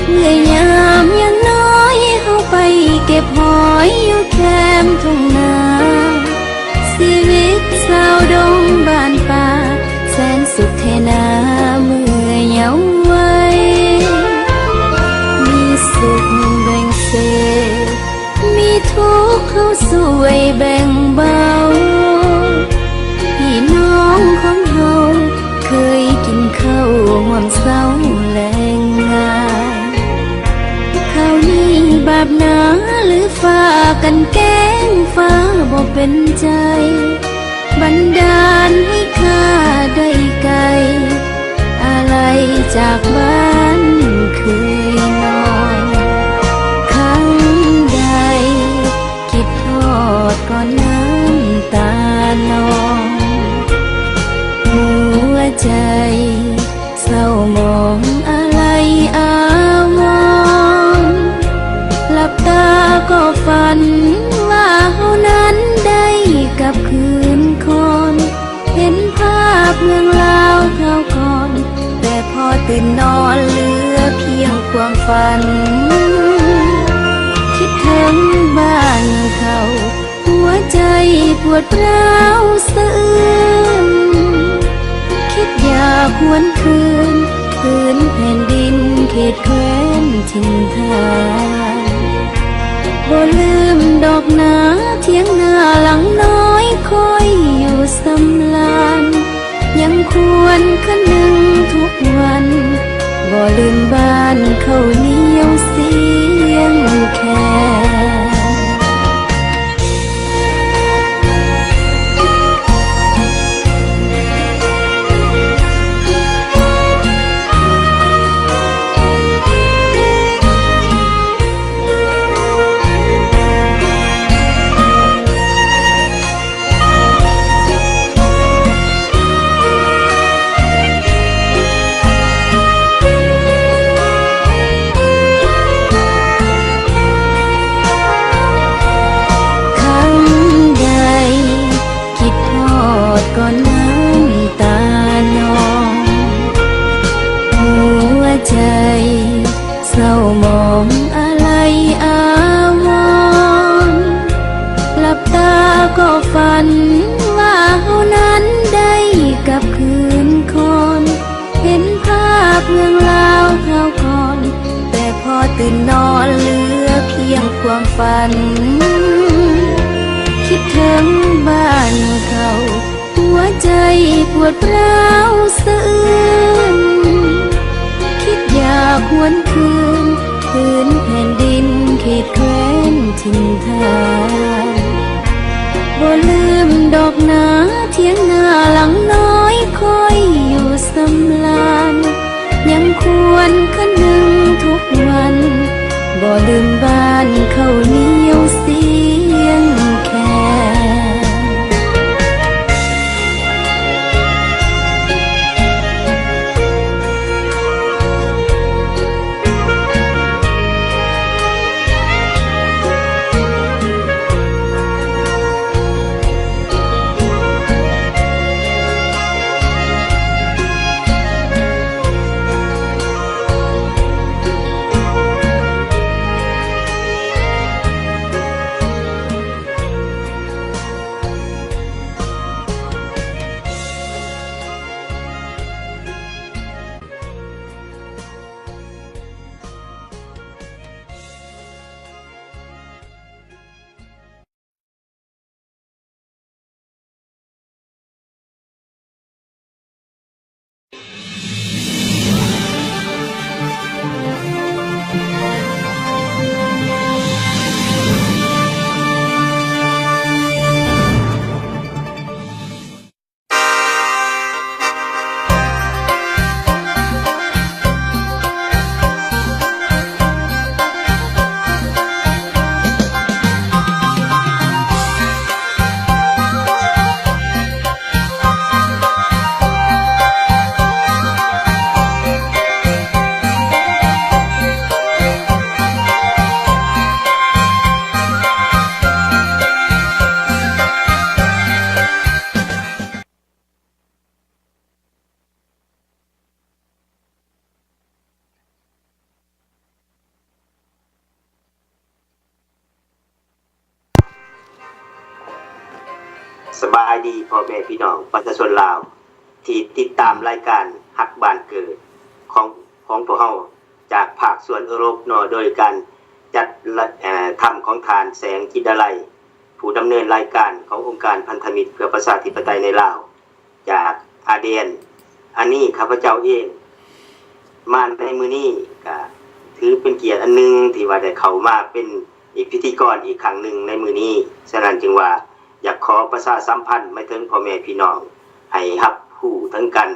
เมื่อยามยังน้อยเข้าไปเก็บหอยอยู่แคมทุ่งนาชีวิตสาวดงบ้านป่าแสนสุขเทนาเมื่อเยาว์วัยมีสุขแบ่งเศษมีทุกข์เข้าสวยแบ่งเบาพี่น้องของเฮาเคยกินข้าวห่วมเศร้าแลงงานข้าวนี้บาปหนาหรือฝากกันแกล้งฟ้าบ่เป็นใจบันดาลให้ข้าได้ไกลอะไรจากบ้านเคยนอนครั้งใดคิดทอดก่อนน้ำตานองหัวใจเศร้ามองอะไรอาวรณ์หลับตาก็ฝันว่าเฮานั้นได้กลับคืนคนเห็นภาพเมืองลาวคราวก่อนแต่พอตื่นนอนเหลือเพียงความฝันคิดถึงบ้านเขาหัวใจปวดร้าวสะอื้นคิดอยากหวนคืนพื้นแผ่นดินเขตแคว้นถิ่นฐานบ่ลืมดอกนาเทียงนาหลังน้อยคอยอยู่สำลานยังควรคนึงทุกวันบ่ลืมบ้านเขาเหนียวเสียงแค่ก่อนน้ำตานองหัวใจเศร้ามองอะไรอาวรณ์หลับตาก็ฝันว่าเฮานั้นได้กลับคืนคนเห็นภาพเมืองลาวคราวก่อนแต่พอตื่นนอนเหลือเพียงความฝันคิดถึงบ้านเขาหัวใจปวดร้าวสะอื้นคิดอยากหวนคืนพื้นแผ่นดินเขตแคว้นถิ่นฐานบ่ลืมดอกนาเทียงนาหลังน้อยคอยอยู่สำลานยังควรคนึงทุกวันบ่ลืมบ้านเขาเหนียวเสียงแค่ สบายดีพ่อแม่พี่น้องประชาชนลาวที่ติดตามรายการฮักบ้านเกิดของพวกเราจากภาคส่วนยุโรปโดยการจัดทำของทานแสงจินดาลัยผู้ดำเนินรายการขององค์การพันธมิตรเพื่อประชาธิปไตยในลาวจากอาเดียนอันนี้ข้าพเจ้าเองมาในมื้อนี้ก็ถือเป็นเกียรติอันนึงที่ว่าได้เข้ามาเป็นอีกพิธีกรอีกครั้งหนึ่งในมื้อนี้ฉะนั้นจึงว่าอยากขอประชาสัมพันธ์ไม่ถึงพ่อแม่พี่น้องให้รับรู้ทั้งกัน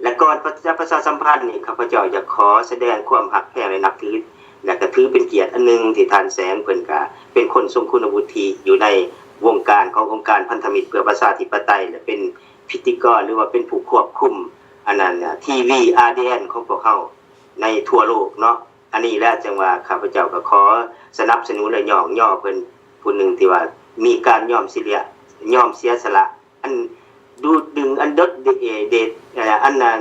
และก่อนประชาสัมพันธ์นี่ข้าพเจ้าอยากขอแสดงความรักแท้และนับถือและก็ถือเป็นเกียรติอันนึงที่ท่านแสงเพิ่นก็เป็นคนทรงคุณวุฒิอยู่ในวงการขององค์การพันธมิตรเพื่อประชาธิปไตยและเป็นพิธีกรหรือว่าเป็นผู้ควบคุมอันนั้นทีวี RDN ของพวกเฮาในทั่วโลกเนาะอันนี้แหละจังว่าข้าพเจ้าก็ขอสนับสนุนและย่อเพิ่นผู้นึงที่ว่ามีการยอมเสียสละอันดูดึงอันดดเดดอันนั้น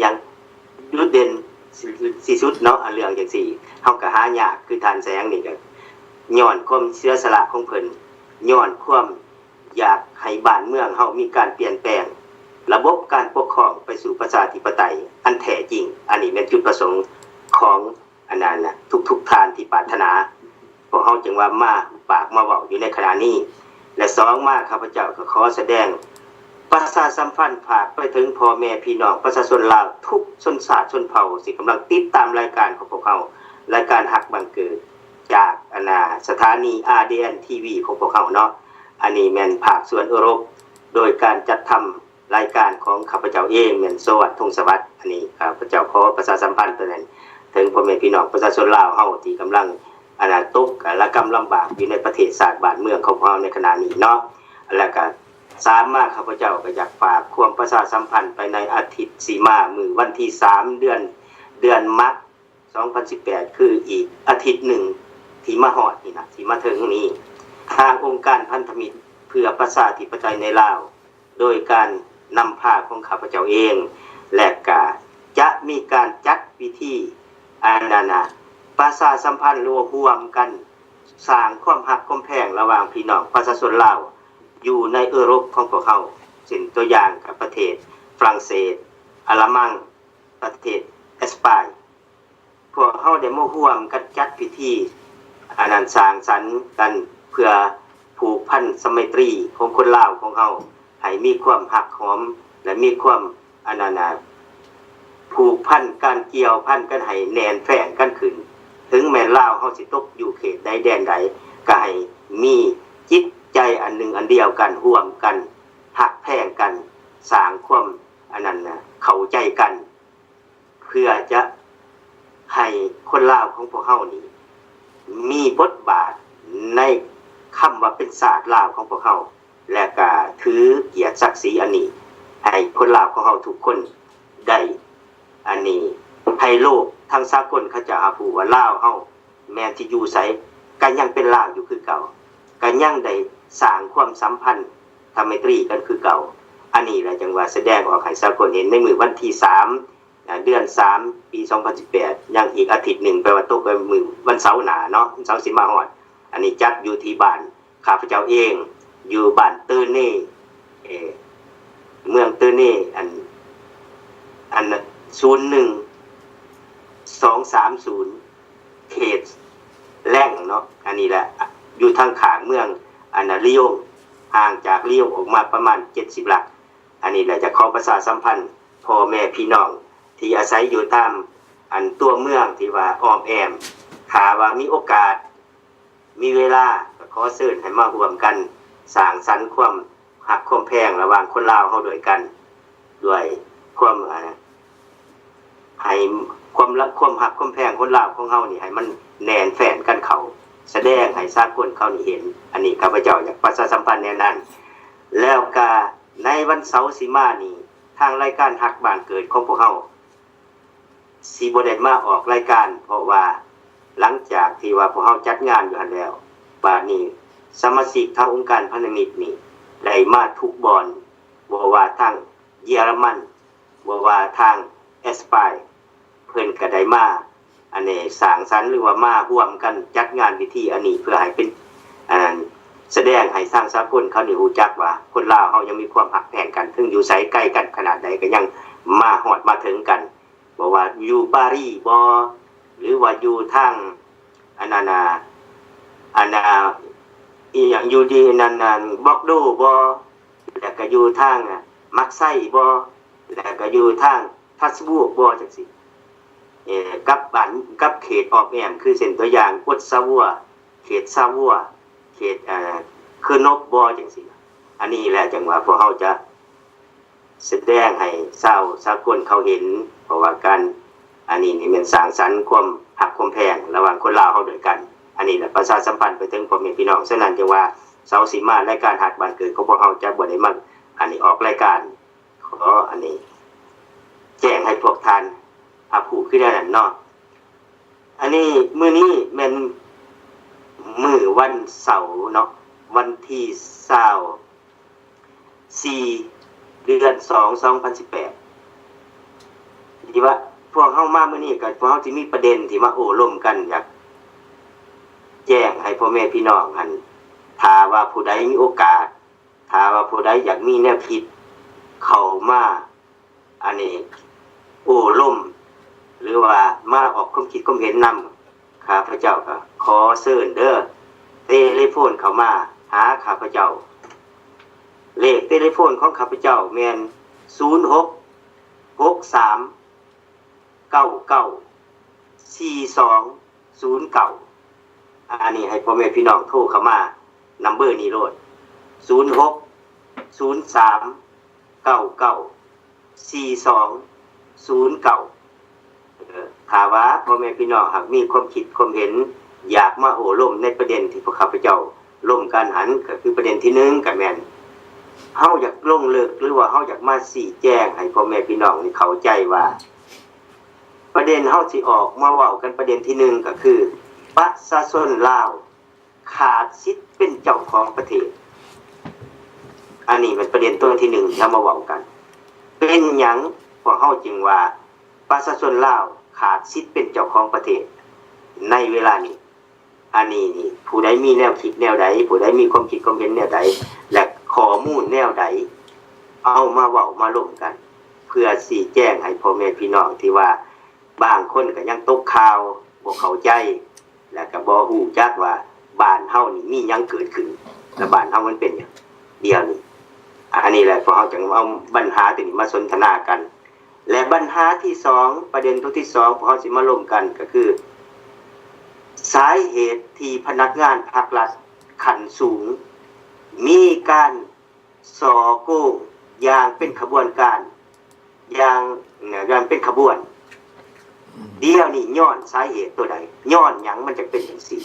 อย่างดูเด่นสิสุดเนาะอันเรื่องจังซี่เฮาก็หายากคือท่านแสงนี่ก็ย้อนความเสียสละของเพิ่นย้อนความอยากให้บ้านเมืองเฮามีการเปลี่ยนแปลงระบบการปกครองไปสู่ประชาธิปไตยอันแท้จริงอันนี้เป็นจุดประสงค์ของอันนั้นน่ะทุกๆท่านที่ปรารถนาพวกเฮาจึงว่ามาปากมาเว้าอยู่ในขณะนี้และสองมาข้าพเจ้าก็ขอแสดงประชาสัมพันธ์ฝากไปถึงพ่อแม่พี่น้องประชาชนลาวทุกชนชาติชนเผ่าที่กำลังติดตามรายการของพวกเขารายการฮักบังเกิดจากสถานี RDN TV ของพวกเขาเนาะอันนี้แม่นภาคส่วนยุโรปโดยการจัดทำรายการของข้าพเจ้าเองแม่นสวัสดิ์ธงสวัสดิ์อันนี้ข้าพเจ้าขอประชาสัมพันธ์ตัวนั้นถึงพ่อแม่พี่น้องประชาชนลาวเฮาที่กำลังตกและกำลำบากอยู่ในประเทศชาติบ้านเมืองของเราในขณะนี้เนาะแล้วก็สามารถข้าพเจ้าก็อยากฝากความประชาสัมพันธ์ไปในอาทิตย์สีมามือวันที่3เดือนมกราคม2018คืออีกอาทิตย์หนึ่งที่มาฮอดนี่นะที่มาถึงนี้ทางองค์การพันธมิตรเพื่อประชาธิปไตยในลาวโดยการนำพาของข้าพเจ้าเองและก็จะมีการจัดพิธีประชาสัมพันธ์ร่วมกันสร้างความรักความแพงระหว่างพี่น้องประชาชนลาวอยู่ในยุโรปของพวกเขาเช่นตัวอย่างกับประเทศฝรั่งเศสอัลมังประเทศเอสปานพวกเขาได้มาร่วมกันจัดพิธีสร้างสรรค์กันเพื่อผูกพันสมัยตรีของคนลาวของเขาให้มีความหักหอมและมีความผูกพันการเกี่ยวพันกันให้แน่นแฟ้นกันขึ้นถึงแม้ลาวเฮาสิตกอยู่เขตใดแดนใดก็ให้มีจิตใจอันหนึ่งอันเดียวกันร่วมกันหักแพงกันสร้างความเข้าใจกันเพื่อจะให้คนลาวของพวกเฮานี้มีบทบาทในคำว่าเป็นศาสตร์ลาวของพวกเฮาและก็ถือเกียรติศักดิ์ศรีอันนี้ให้คนลาวของเฮาทุกคนได้อันนี้ให้โลกทั้งสากลเขาจะอาภูว่าลาวเฮาแม้ที่อยู่ไสก็ยังเป็นลาวอยู่คือเก่าก็ยังได้สร้างความสัมพันธ์ทางไมตรีกันคือเก่าอันนี้แหละจังว่าแสดงออกให้สากลเห็นในมื้อวันที่3เดือน3ปี2018ยังอีกอาทิตย์หนึ่งแปลว่าตกไปมื้อวันเสาร์หน้าเนาะวันเสาร์สิมาฮอดอันนี้จัดอยู่ที่บ้านข้าพเจ้าเองอยู่บ้านเตอร์เน่เมืองเตอร์เน่อัน01230เขตแล่งเนาะอันนี้แหละอยู่ทางข้างเมืองลียงห่างจากลียงออกมาประมาณ70หลักอันนี้แหละจะขอประชาสัมพันธ์พ่อแม่พี่น้องที่อาศัยอยู่ตามตัวเมืองที่ว่าอ้อมแอมถ้าว่ามีโอกาสมีเวลาก็ขอเชิญให้มาร่วมกันสร้างสรรค์ความหักความแพงระหว่างคนลาวเฮาด้วยกันด้วยความให้ความหักความแพงคนลาวของเฮานี่ให้มันแน่นแฟ้นกันเขาแสดงให้สากลเขานี่เห็นอันนี้ข้าพเจ้าอยากประชาสัมพันธ์แนวนั้นแล้วก็ในวันเสาร์สิมานี้ทางรายการฮักบ้านเกิดของพวกเฮาสิบ่ได้มาออกรายการเพราะว่าหลังจากที่ว่าพวกเฮาจัดงานอยู่หั่นแล้วบัดนี้สมาชิกทางองค์การพันธมิตรนี่ได้มาทุกบอนบ่ว่าทางเยอรมันบ่ว่าทางเอสปานเพิ่นก็ได้มาอันนี้สร้างสรรค์หรือว่ามาร่วมกันจัดงานพิธีอันนี้เพื่อให้เป็น แสดงให้สร้างสากลเขาได้รู้จักว่าคนลาวเฮายังมีความหักแพงกันถึงอยู่ไสใกล้กันขนาดใดก็ยังมาฮอดมาถึงกันบ่ว่าอยู่ปารีสบ่หรือว่าอยู่ทางอันนั้นอีหยังอยู่ดีนั่นบอกโดบ่แล้วก็อยู่ทางมักไส้บ่แล้วก็อยู่ทางทัสบูกบ่จังซี่กับเขตออกแอมคือเส้นตัวอย่างอุดซาวัวเขตซาวัวเขตคือนกบ่จังซี่อันนี้แหละจังว่าพวกเฮาจะแสดงให้ชาวสากลเขาเห็นเพราะว่าการอันนี้นี่มันสร้างสรรค์ความหักความแพงระหว่างคนลาวเฮาด้วยกันอันนี้แหละประชาสัมพันธ์ไปถึงพ่อแม่พี่น้องฉะนั้นจึงว่าเสาสีมารายการหักบ้านเกิดของพวกเฮาจะบ่ได้มาอันนี้ออกรายการขออันนี้แจ้งให้พวกท่านผู้คือได้นั่นเนาะอันนี้มื้อนี้แม่นมื้อวันเสาร์เนาะวันที่24เดือน2 2018ที่ว่าพวกเฮามามื้อนี้ก็พวกเฮาสิมีประเด็นที่มาโอ้ร่วมกันอยากแจ้งให้พ่อแม่พี่น้องหันถ้าว่าผู้ใดมีโอกาสถ้าว่าผู้ใดอยากมีแนวคิดเข้ามาอันนี้โอ้ร่มหรือว่ามาออกความคิดความเห็นนำข้าพเจ้าก็ขอเชิญเด้อเทเลโฟนเข้ามาหาข้าพเจ้าเลขเทเลโฟนของข้าพเจ้าแม่น0663994209อันนี้ให้พ่อแม่พี่น้องโทรเข้ามานัมเบอร์นี้โลด0603994209ถ้าว่าพ่อแม่พี่น้องหากมีความคิดความเห็นอยากมาโอ้ร่วมในประเด็นที่พวกข้าพเจ้าร่วมกันหันก็คือประเด็นที่1ก็แม่นเฮาอยากลงเลิกหรือว่าเฮาอยากมาชี้แจงให้พ่อแม่พี่น้องนี่เข้าใจว่าประเด็นเฮาสิออกมาเว้ากันประเด็นที่1ก็คือประชาชนลาวขาดสิทธิ์เป็นเจ้าของประเทศอันนี้เป็นประเด็นตัวที่1ที่มาเว้ากันเป็นหยังพวกเฮาจึงว่าประชาชนลาวขาดสิทธิ์เป็นเจ้าของประเทศในเวลานี้อันนี้นี่ผู้ใดมีแนวคิดแนวใดผู้ใดมีความคิดความเห็นแนวใดและข้อมูลแนวใดเอามาเว้ามาร่วมกันเพื่อชี้แจงให้พ่อแม่พี่น้องที่ว่าบางคนก็ยังตกข่าวบ่เข้าใจแล้วก็บ่ฮู้จักว่าบ้านเฮานี่มีหยังเกิดขึ้นแล้วบ้านเฮามันเป็นหยังเดี๋ยวนี้อันนี้แหละพวกเฮาจึงเอาปัญหาตัวนี้มาสนทนากันและปัญหาที่2ประเด็นตัวที่2พวกเฮาสิมาร่วมกันก็คือสาเหตุที่พนักงานภาครัฐขั้นสูงมีการส่อโกงอย่างเป็นขบวนการอย่างเป็นขบวนเดี๋ยวนี้ย้อนสาเหตุตัวใดย้อนหยังมันจะเป็นจังซี่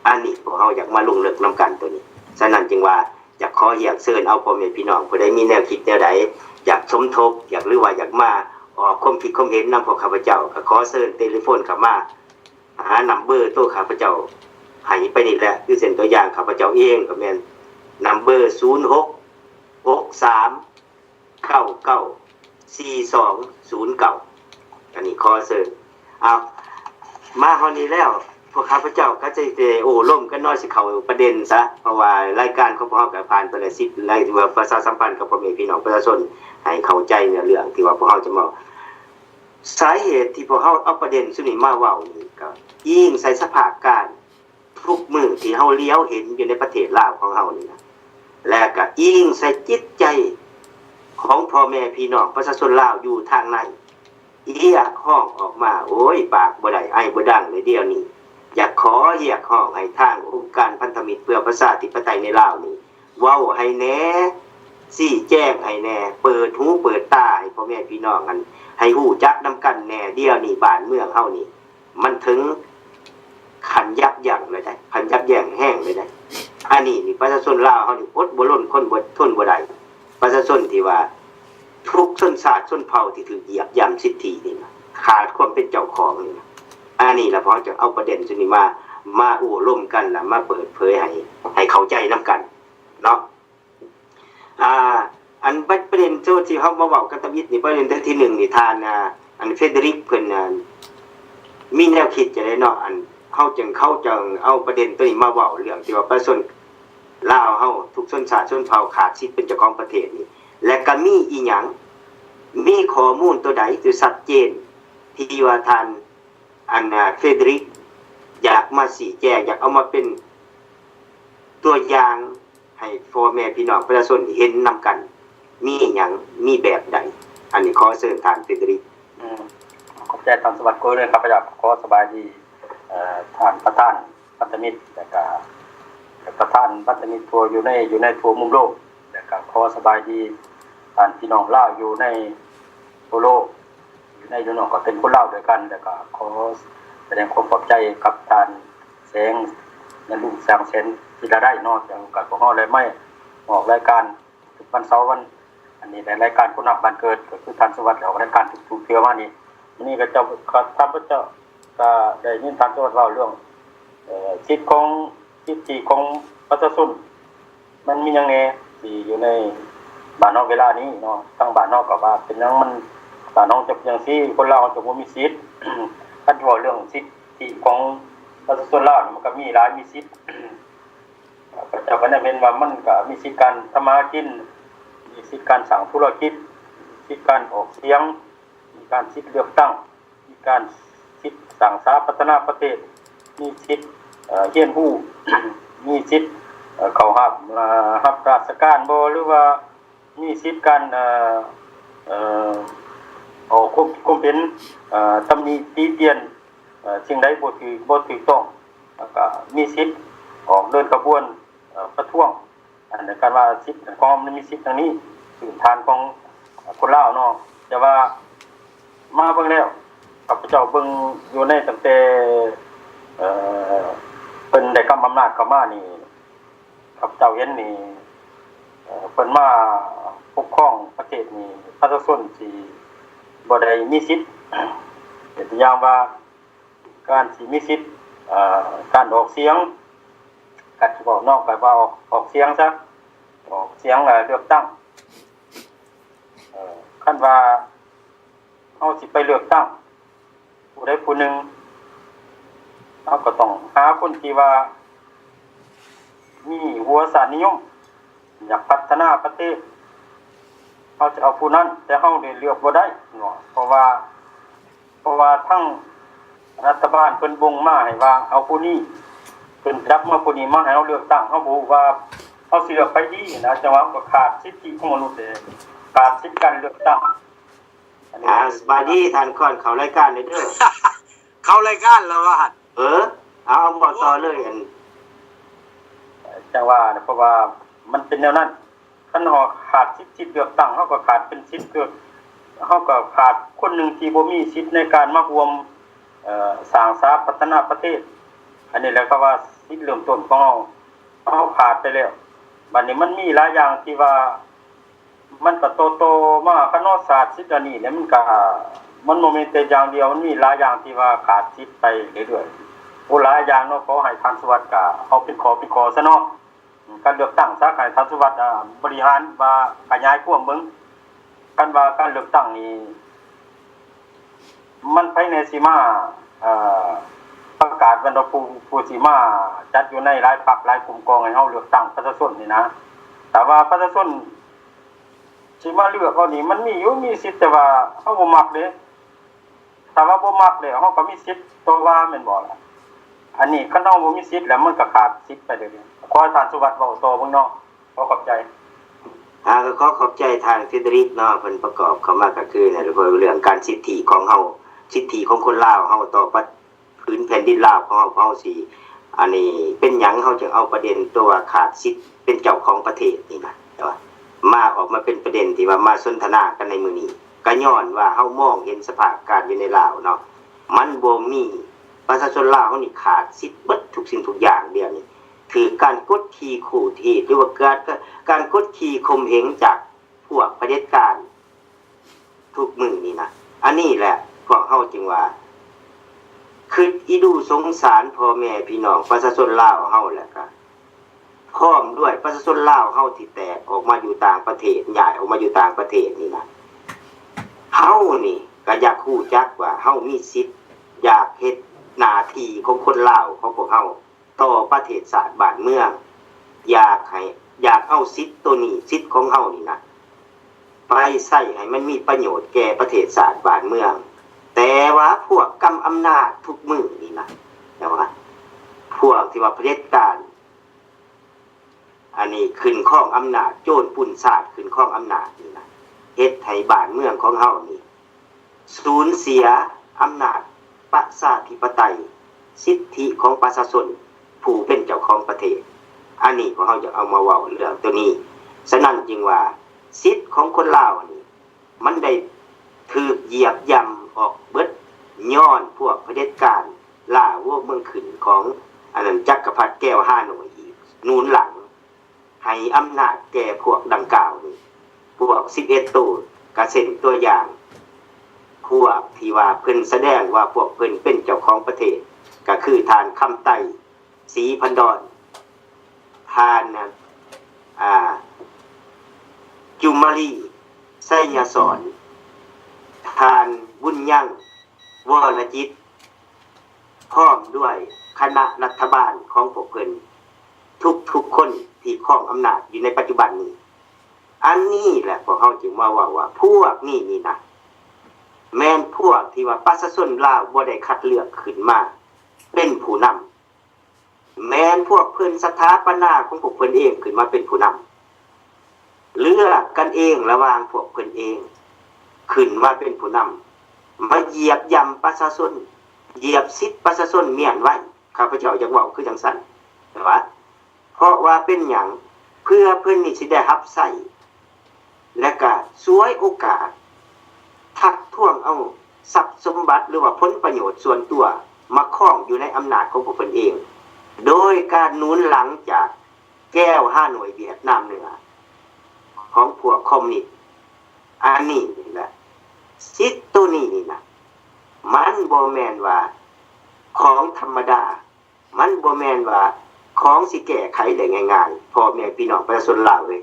อันนี้พวกเฮาอยากมาลงลึกนำกันตัวนี้ฉะนั้นจึงว่าอยากขอเรียกเชิญเอาพ่อแม่พี่น้องผู้ใดมีแนวคิดแนวใดอยากสมทบอยากหรือว่าอยากมาออกความคิดความเห็นนำพวกข้าพเจ้าก็ขอเชิญเทเลโฟนเข้ามาหานัมเบอร์ตัวข้าพเจ้าให้ไปนี่แหละคือเส้นตัวอย่างข้าพเจ้าเองก็แม่นนัมเบอร์0663994209อันนี้ขอเชิญเอามาเฮานี้แล้วพวกข้าพเจ้าก็จะโอ้ร่วมกันน้อยสิเข้าประเด็นซะเพราะว่ารายการของพวกเฮาก็ผ่านไปแล้ว10รายที่ว่าประชาสัมพันธ์กับพ่อแม่พี่น้องประชาชนให้เข้าใจเนื้อเรื่องที่ว่าพวกเฮาจะมาสาเหตุที่พวกเฮาเอาประเด็นซุนี้มาเว้านี่ก็อิงใส่สภาพการทุกมื้อที่เฮาเลี้ยวเห็นอยู่ในประเทศลาวของเฮานี่นะและก็อิงใส่จิตใจของพ่อแม่พี่น้องประชาชนลาวอยู่ทางในเรียกห้องออกมาโอ้ยปากบ่ได้ไอ้บ่ดังเลยเดี๋ยวนี้อยากขอเรียกห้องให้ทางองค์การพันธมิตรเพื่อประชาธิปไตยในลาวนี่เว้าให้แน่ชี้แจงให้แน่เปิดหูเปิดตาให้พ่อแม่พี่น้องกันให้ฮู้จักนำกันแน่เดี๋ยวนี้บ้านเมืองเฮานี่มันถึงขันยับยั้งเลยได้ขันยับยั้งแห้งเลยได้อันนี้นี่ประชาชนลาวเฮานี่อดบ่ล้นคนบ่ทนบ่ได้ประชาชนที่ว่าทุกชนชาติชนเผ่าที่ถูกเหยียบย่ำสิทธินี่นะขาดความเป็นเจ้าของนี่นะอันนี้ล่ะพอจะเอาประเด็นซุนี้มาโอ้ร่วมกันล่ะมาเปิดเผยให้เข้าใจนำกันเนาะอันประเด็นที่เฮามาเว้ากันตะวิดนี่ประเด็นที่1นี่ทานอันเฟเดริกเพิ่นมีแนวคิดจะได้เนาะอันเขาจึงเอาประเด็นตัวนี้มาเว้าเรื่องที่ว่าประชาชน ลาวเฮาทุกชนชาติชนเผ่าขาดสิทธิ์เป็นเจ้าของประเทศนี่และก็มีอีหยังมีข้อมูลตัวใดที่ชัดเจนที่ว่าท่านเฟเดริกอยากมาชี้แจงอยากเอามาเป็นตัวอย่างให้พ่อแม่พี่น้องประชาชนเห็นนำกันมีอีหยังมีแบบใดอันนี้ขอเชิญท่านเฟเดริกขอบใจท่านสวัสดิ์เลยครับอยากขอสบายดีท่านประธานพันธมิตรและก็ประธานพันธมิตรทัวอยู่ในทัวมุมโลกและก็ขอสบายดีท่านพี่น้องลาวอยู่ในทั่วโลกอยู่ในน้องก็เป็นคนลาวด้วยกันแล้วก็ขอแสดงความขอบใจกับท่านแสงนันลุงแสงเซนที่ได้นอกจากกับของเฮาเลยไม่ออกรายการทุกวันเสาร์วันอันนี้ในรายการคนนับบ้านเกิดก็คือท่านสวัสดิ์ออกรายการทุกเทื่อมานี่วันนี้ก็เจ้าท่านพระเจ้าก็ได้ยินท่านสวัสดิ์เล่าเรื่องสิทธิ์ของประชาชนมันมียังไงที่อยู่ในบ้านนอกเวลานี้เนาะทั้งบ้านนอกก็ว่าเป็นยังมันบ้านนอกจะอย่างซี่คนลาวจะบ่มีสิทธิ์ท่านว่าเรื่องสิทธิของประชาชนลาวมันก็มีหลายมีสิทธิ์พระเจ้าก็ได้เป็นว่ามันก็มีสิทธิ์การทำมาหากินมีสิทธิ์การสั่งธุรกิจสิทธิ์การออกเสียงมีการสิทธิ์เลือกตั้งมีการสิทธิ์สั่งสาพัฒนาประเทศมีสิทธิ์เฮียนฮู้ มีสิทธิ์เข้ารับราชการบ่หรือว่ามีสิทธิ์การคุมเป็นตำหนิตีเตียนสิ่งใดบ่ถูกต้องแล้วก็มีสิทธิ์ออกเดินกระบวนประท้วงอันในการว่าสิทธิ์ของมันมีสิทธิ์ทางนี้พื้นฐานของคนลาวเนาะแต่ว่ามาเบิ่งแล้วข้าพเจ้าเบิ่งอยู่ในตั้งแต่เป็นได้กำอำนาจเข้ามานี่ข้าพเจ้าเห็นนี่เพิ่นมาปกครองประเทศนี่ประชาชนสิบ่ได้มีสิทธิ์เป็นตัวอย่างว่าการสิมีสิทธิ์การออกเสียงการสิบอกนอกไปว่าออกเสียงซะออกเสียงเลือกตั้งคันว่าเฮาสิไปเลือกตั้งผู้ใดผู้หนึ่งเราก็ต้องหาคนที่ว่ามีหัวสารนิยมอยากพัฒนาประเทศเขาจะเอาผู้นั้นแต่เขาได้เลือกบ่ได้เนาะเพราะว่าทั้งรัฐบาลเพิ่นบ่งมาให้ว่าเอาผู้นี้เพิ่นรับมาผู้นี้มาให้เราเลือกตั้งเขาบ่ว่าเขาสิเลือกไปดีนะจังว่าก็ขาดสิทธิของมนุษย์ขาดสิทธิการเลือกตั้งสบายดีท่านก่อนเข้ารายการเลยเด้อ เข้ารายการแล้วว่าเอาบอกต่อเลยกันจังว่าเพราะว่ามันเป็นแนวนั้นคันเฮาขาดสิทธิเลือกตั้งเฮาก็ขาดเป็นสิทธิ์เฮาก็ขาดคนหนึ่งที่บ่มีสิทธิ์ในการมาร่วมสร้างสรรค์พัฒนาประเทศอันนี้แหละก็ว่าสิทธิ์เริ่มต้นของเฮาขาดไปแล้วบัดนี้มันมีหลายอย่างที่ว่ามันก็โตมาคณะศาสตร์สิทธิ์อันนี้เนี่ยมันก็มันบ่แม่นแต่อย่างเดียวมันมีหลายอย่างที่ว่าขาดสิทธิ์ไปเรื่อยๆโอ้หลายอย่างเนาะขอให้ท่านสวัสดิ์ก็เอาเป็นขอซะเนาะการเลือกตั้งซะให้ท่านสวัสดิ์บริหารว่าขยายความเบิ่งกันว่าการเลือกตั้งนี้มันภายในสิมาประกาศบรรดาผู้สิมาจัดอยู่ในหลายพรรคหลายกลุ่มกองให้เฮาเลือกตั้งประชาชนนี่นะแต่ว่าประชาชนสิมาเลือกเอานี่มันมีสิทธิ์แต่ว่าเฮาบ่มักเด้ถ้าว่าบ่มักแล้วเฮาก็มีสิทธิ์ตัวว่าแม่นบ่ล่ะอันนี้คันเฮาบ่มีสิทธิ์แล้วมันก็ขาดสิทธิ์ไปเรื่อยๆขอให้ท่านสุวัสดิ์เว้าต่อเบิ่งเนาะขอขอบใจก็ขอขอบใจทางเฟเดริกเนาะเพิ่นประกอบเข้ามาก็คือในเรื่องการสิทธิของเฮาสิทธิของคนลาวเฮาต่อพื้นแผ่นดินลาวของเฮาสิอันนี้เป็นหยังเฮาจึงเอาประเด็นตัวขาดสิทธิ์เป็นเจ้าของประเทศนี่นะมาออกมาเป็นประเด็นที่ว่ามาสนทนากันในมื้อนี้ก็ย้อนว่าเฮามองเห็นสภาพการอยู่ในลาวเนาะมันบ่มีประชาชนลาวเฮานี่ขาดสิทธิ์เบิดทุกสิ่งทุกอย่างเดียวนี่คือการกดขี่ขู่เหตุหรือว่าการกดขี่ข่มเหงจากพวกเผด็จการทุกมื้อนี่นะอันนี้แหละพวกเฮาจึงว่าคืออีดูสงสารพ่อแม่พี่น้องประชาชนลาวเฮาแหละก็พร้อมด้วยประชาชนลาวเฮาที่แตกออกมาอยู่ต่างประเทศย้ายออกมาอยู่ต่างประเทศนี่นะเฮานี่ก็อยากรู้จักว่าเฮามีสิทธิ์อยากเฮ็ดหน้าที่ของคนลาวของพวกเฮาต่อประเทศชาติบ้านเมือง อยากเอาสิทธิ์ตัวนี้สิทธิ์ของเฮานี่นะไปใส่ให้มันมีประโยชน์แก่ประเทศชาติบ้านเมืองแต่ว่าพวกกำอำนาจทุกมือนี่นะแต่ว่าพวกที่ว่าเผด็จการอันนี้ขึ้นครองอำนาจโจรปุ่นศาสตร์ขึ้นครองอำนาจนี่นะเฮ็ดให้บ้านเมืองของเฮานี่สูญเสียอำนาจประชาธิปไตยสิทธิของประชาชนผู้เป็นเจ้าของประเทศอันนี้พวกเราจะเอามาเว้าเรื่องตัวนี้ฉะนั้นจึงว่าสิทธิของคนลาวนี่มันได้ถูกเหยียบย่ำออกเบิดย้อนพวกเผด็จการล่าวัวเมืองขึ้นของอันนั้นจักรพรรดิแก้วห้าหน่วยอีกนูนหลังให้อำนาจแก่พวกดังกล่าวนี่พวก11ตัวกระเซ็นตัวอย่างพวกที่ว่าเพิ่นแสดงว่าพวกเพิ่นเป็นเจ้าของประเทศก็คือทานคำไต้ศรีพันดอนทานจุมาลีไสยสอนทานบุญยั่งวรจิตพร้อมด้วยคณะรัฐบาลของพวกเพิ่นทุกคนที่ครองอำนาจอยู่ในปัจจุบันนี้อันนี้แหละพวกเขาจึงว่าพวกนี้นี่นะแม่นพวกที่ว่าประชาชนลาวบ่ได้คัดเลือกขึ้นมาเป็นผู้นำแม้นพวกเพิ่นสถาปนาของพวกเพิ่นเองขึ้นมาเป็นผู้นำเลือกกันเองระหว่างพวกเพิ่นเองขึ้นมาเป็นผู้นำมาเหยียบย่ำประชาชนเหยียบสิทธิประชาชนเมียนไว้ข้าพเจ้าอยากเว้าคือจังซั่นแต่ว่าเพราะว่าเป็นหยังเพื่อเพิ่นนี่สิได้รับใช้และก็สวยโอกาสทักท้วงเอาทรัพย์สมบัติหรือว่าผลประโยชน์ส่วนตัวมาครองอยู่ในอำนาจของพวกเพิ่นเองโดยการหนุนหลังจากแก้วห้าหน่วยเวียดนามเหนือของพวกคอมมิวนิสต์อันนี้นี่แหละสิทธิ์ตัวนี้นี่นะมันบ่แม่นว่าของธรรมดามันบ่แม่นว่าของสิแก้ไขได้ง่ายๆพ่อแม่พี่น้องประชาชนลาวเลย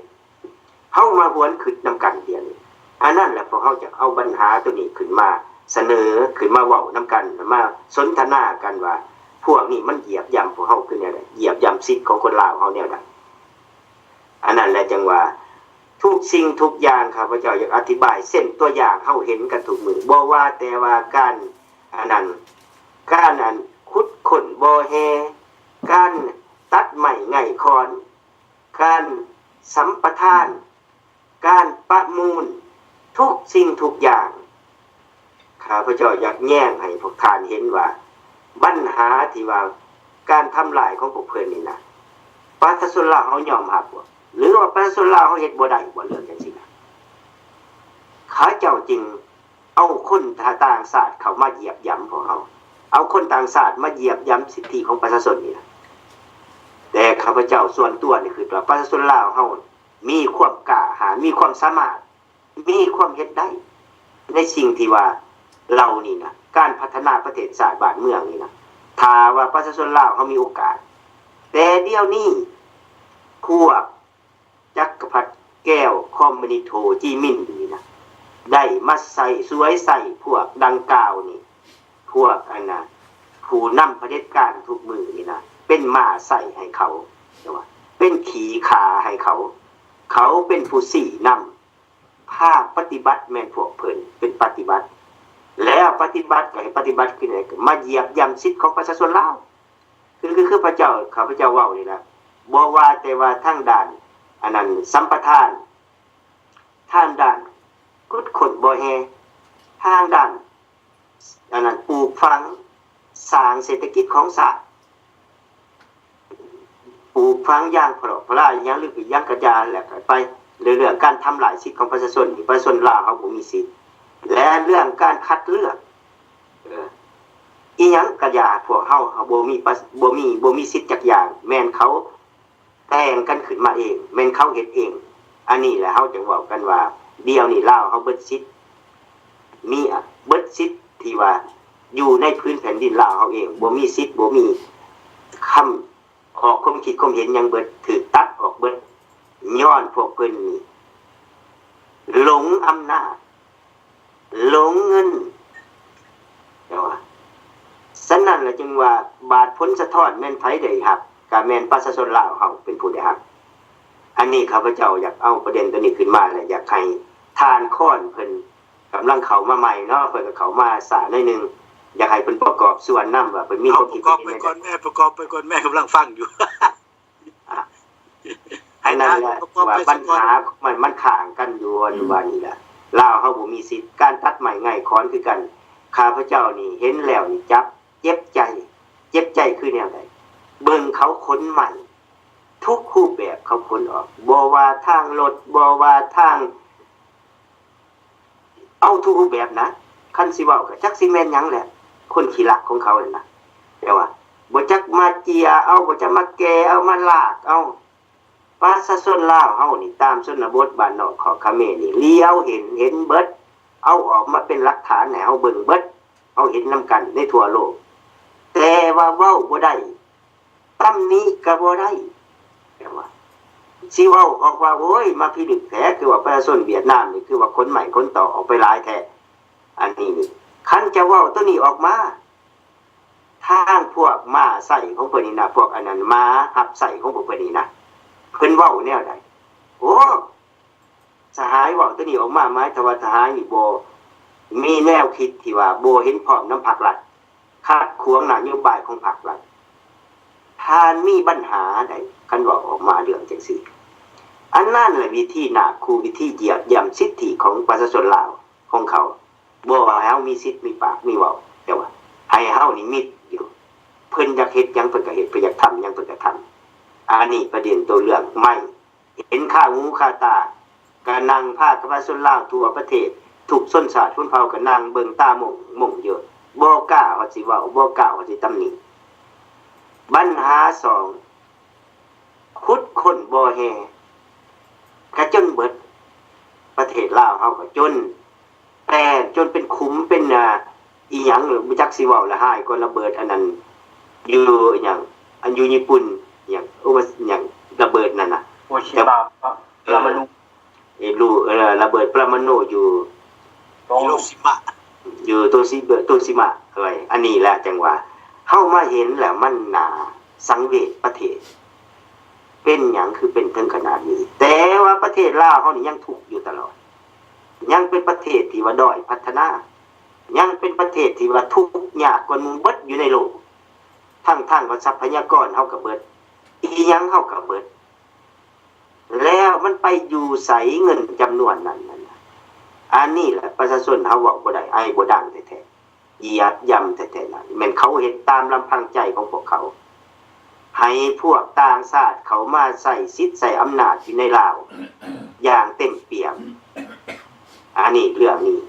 เฮามาหวนคิดนำกันเดียวนี้อันนั้นแหละพวกเฮาจะเอาปัญหาตัวนี้ขึ้นมาเสนอขึ้นมาเว้านำกันมาสนทนากันว่าพวกนี้มันเหยียบย่ำพวกเฮาคือแนวใดเหยียบย่ำสิทธิ์ของคนลาวเฮาแนวใดอันนั้นแหละจังว่าทุกสิ่งทุกอย่างข้าพเจ้าอยากอธิบายเส้นตัวอย่างเฮาเห็นกันทุกมื้อบ่ว่าแต่ว่าการขุดค้นบ่อแฮการตัดไม้ไง่คอนการสัมปทานการประมูลทุกสิ่งทุกอย่างข้าพเจ้าอยากแย้งให้พวกท่านเห็นว่าปัญหาที่ว่าการทำลายของพวกเพิ่นนี่นะประชาชนลาวเฮายอมรับบ่หรือว่าประชาชนลาวเฮาเฮ็ดบ่ได้บ่เรื่องจังซี่นะข้าเจ้าจริงเอาคนต่างชาติเข้ามาเหยียบย่ำพวกเฮาเอาคนต่างชาติมาเหยียบย่ำสิทธิของประชาชนนี่นะแต่ข้าพเจ้าส่วนตัวนี่คือว่าประชาชนลาวเฮามีความกล้าหาญมีความสามารถมีความเฮ็ดได้ในสิ่งที่ว่าเรานี่นะการพัฒนาประเทศชาติบ้านเมืองนี่นะถ้าว่าประชาชนลาวเฮามีโอกาสแต่เดี๋ยวนี้พวกจักรพรรดิแก้วคอมมิวนิสต์โฮจิมินห์นี่นะได้มาใส่สวยใส่พวกดังกล่าวนี่พวกผู้นำเผด็จการทุกมือนี่นะเป็นม้าใส่ให้เขาเป็นขี่ขาให้เขาเป็นผู้สี่นำภาคปฏิบัติแม่นพวกเพิ่นเป็นปฏิบัติแล้วปฏิบัติก็ให้ปฏิบัติคืออะไรมาเหยียบย่ำสิทธิ์ของประชาชนลาวคือพระเจ้าข้าพเจ้าเว้านี่นะบ่ว่าแต่ว่าทางด้านอันนั้นสัมปทานทางด้านกุดขนบ่อแฮทางด้านอันนั้นปลูกฝังสร้างเศรษฐกิจของชาติปลูกฝังอย่างเพราะพระอย่างหรืออย่างกระจายแหละไปเรื่องการทำลายสิทธิของประชาชนประชาชนลาวเฮาบ่มีสิทธิ์และเรื่องการคัดเลือกอีหยังกระยาพวกเฮาบ่มีสิทธิ์จักอย่างแม่นเขาแต่งกันขึ้นมาเองแม่นเขาเฮ็ดเองอันนี้แหละเฮาจึงเว้ากันว่าเดี๋ยวนี้ลาวเฮาเบิดสิทธิ์มีเบิดสิทธิ์ที่ว่าอยู่ในพื้นแผ่นดินลาวเฮาเองบ่มีสิทธิ์บ่มีคำออกความคิดความเห็นหยังเบิดถูกตัดออกเบิดย้อนพวกเพิ่นนี่หลงอำนาจหลงเงินว่าฉะนั้นแหละจึงว่าบาดผลสะท้อนแม่นไผได้ครับก็แม่นประชาชนลาวเฮาเป็นผู้ได้ครับ อันนี้ข้าพเจ้าอยากเอาประเด็นตัวนี้ขึ้นมาเลยอยากให้ทานค้อนเพิ่นกำลังเข้ามาใหม่เนาะเพิ่นก็เข้ามาสาหน่อยนึงอยากให้เพิ่นประกอบส่วนนำว่าเพิ่นมีค เอา วาม ป คิด ระกอบ เห็น ไป ยัง ก่อน ไง แม่ประกอบไปก่อนแม่กำลังฟังอยู่ อันนั้นแหละว่าปัญหามันข้างกันอยู่ว่านี่แหละลาวเฮาบ่มีสิทธิ์การตัดไม้ง่ายค้อนคือกันข้าพเจ้านี่เห็นแล้วนี่จับเจ็บใจคือแนวใดเบิ่งเขาค้นใหม่ทุกรูปแบบเขาค้นออกบ่ว่าทางรถบ่ว่าทางเอาทุกรูปแบบนะคันสิเว้าก็จักสิแม่นหยังแหละคนขี้รักของเขานั่นน่ะแต่ว่าบ่จักมาเจียเอาบ่จักมาแกเอามาลากเอาประชาชนลาวเฮานี่ตามชนบทบ้านนอกของเขมรนี่เลี้ยวเห็นเบิดเอาออกมาเป็นหลักฐานให้เฮาเบิ่งเบิดเฮาเห็นนํกันในทั่วโลกแต่ว่าเว้าบ่ได้ตำหนิก็บ่ได้แต่ว่าสิเว้าออกว่าโอ้ยมาพิลึกแท้คือว่าประชาชนเวียดนามนี่คือว่าคนใหม่คนต่อออกไปหลายแท้อันนี้นี่คันจะเว้าตัวนี้ออกมาทางพวกม้าใส่ของเพิ่นนี่นะพวกอันนั้นม้าหับใส่ของพวกเพิ่นนี่นะเพิ่นเว้าแนวใดโอ้สหายเว้าตัวนี้ออกมาหมายถึงว่าทหารนี่บ่มีแนวคิดที่ว่าบ่เห็นพร้อมนำพรรครัฐขัดขวางนโยบายของพรรครัฐท่านมีปัญหาใดคันเว้าออกมาเรื่องจังซี่อันนั้นแหละวิธีนาคูวิธีเหยียดย่ำสิทธิของประชาชนลาวของเขาบ่ว่าให้เฮามีสิทธิ์มีปากมีเว้าแต่ว่าให้เฮานี่มิดอยู่เพิ่นอยากเฮ็ดหยังเพิ่นก็เฮ็ดเพิ่นอยากทำหยังเพิ่นก็ทำอันนี้ประเด็นตัวเรื่องไม่เห็นข้าหูข้าตาก็นั่งพากับประชาชนลาวทั่วประเทศทุกชนชาติชนเผ่าก็นั่งเบิ่งตามงเยอะบ่กล้าว่าสิเว้าบ่กล้าว่าสิตำหนิปัญหา2ขุดค้นบ่อแห่ก็จนเบิดประเทศลาวเฮาก็จนแต่จนเป็นขุมเป็นอีหยังหรือบ่จักสิเว้าละหายก็ระเบิดอันนั้นอยู่อิหยังอันอยู่ญี่ปุ่นหยังโอ้ว่าหยังระเบิดนั่นน่ะโอชิบะปรมาณูระเบิดปรมาณูอยู่ ฮิโรชิมะ อยู่โตชิมะอันนี้แหละจังว่าเฮามาเห็นแล้วมันน่าสังเวชประเทศเป็นหยังคือเป็นถึงขนาดนี้แต่ว่าประเทศลาวเฮานี่ยังทุกข์อยู่ตลอดยังเป็นประเทศที่ว่าด้อยพัฒนายังเป็นประเทศที่ว่าทุกข์ยากกว่าหมู่เบิดอยู่ในโลกทั้งว่าทรัพยากรเฮาก็เบิดอีหยังเฮาก็เบิดแล้วมันไปอยู่ไสเงินจำนวนนั้นอันนี้แหละประชาชนเฮาเว้าบ่ได้ไอ้บ่ดังแท้ๆเหยียดย่ำแท้ๆนั่นแม่นเขาเฮ็ดตามลำพังใจของพวกเขาให้พวกต่างชาติเขามาใส่สิทธิ์ใส่อำนาจอยู่ในลาวอย่างเต็มเปี่ยมอันนี้เรื่องนี้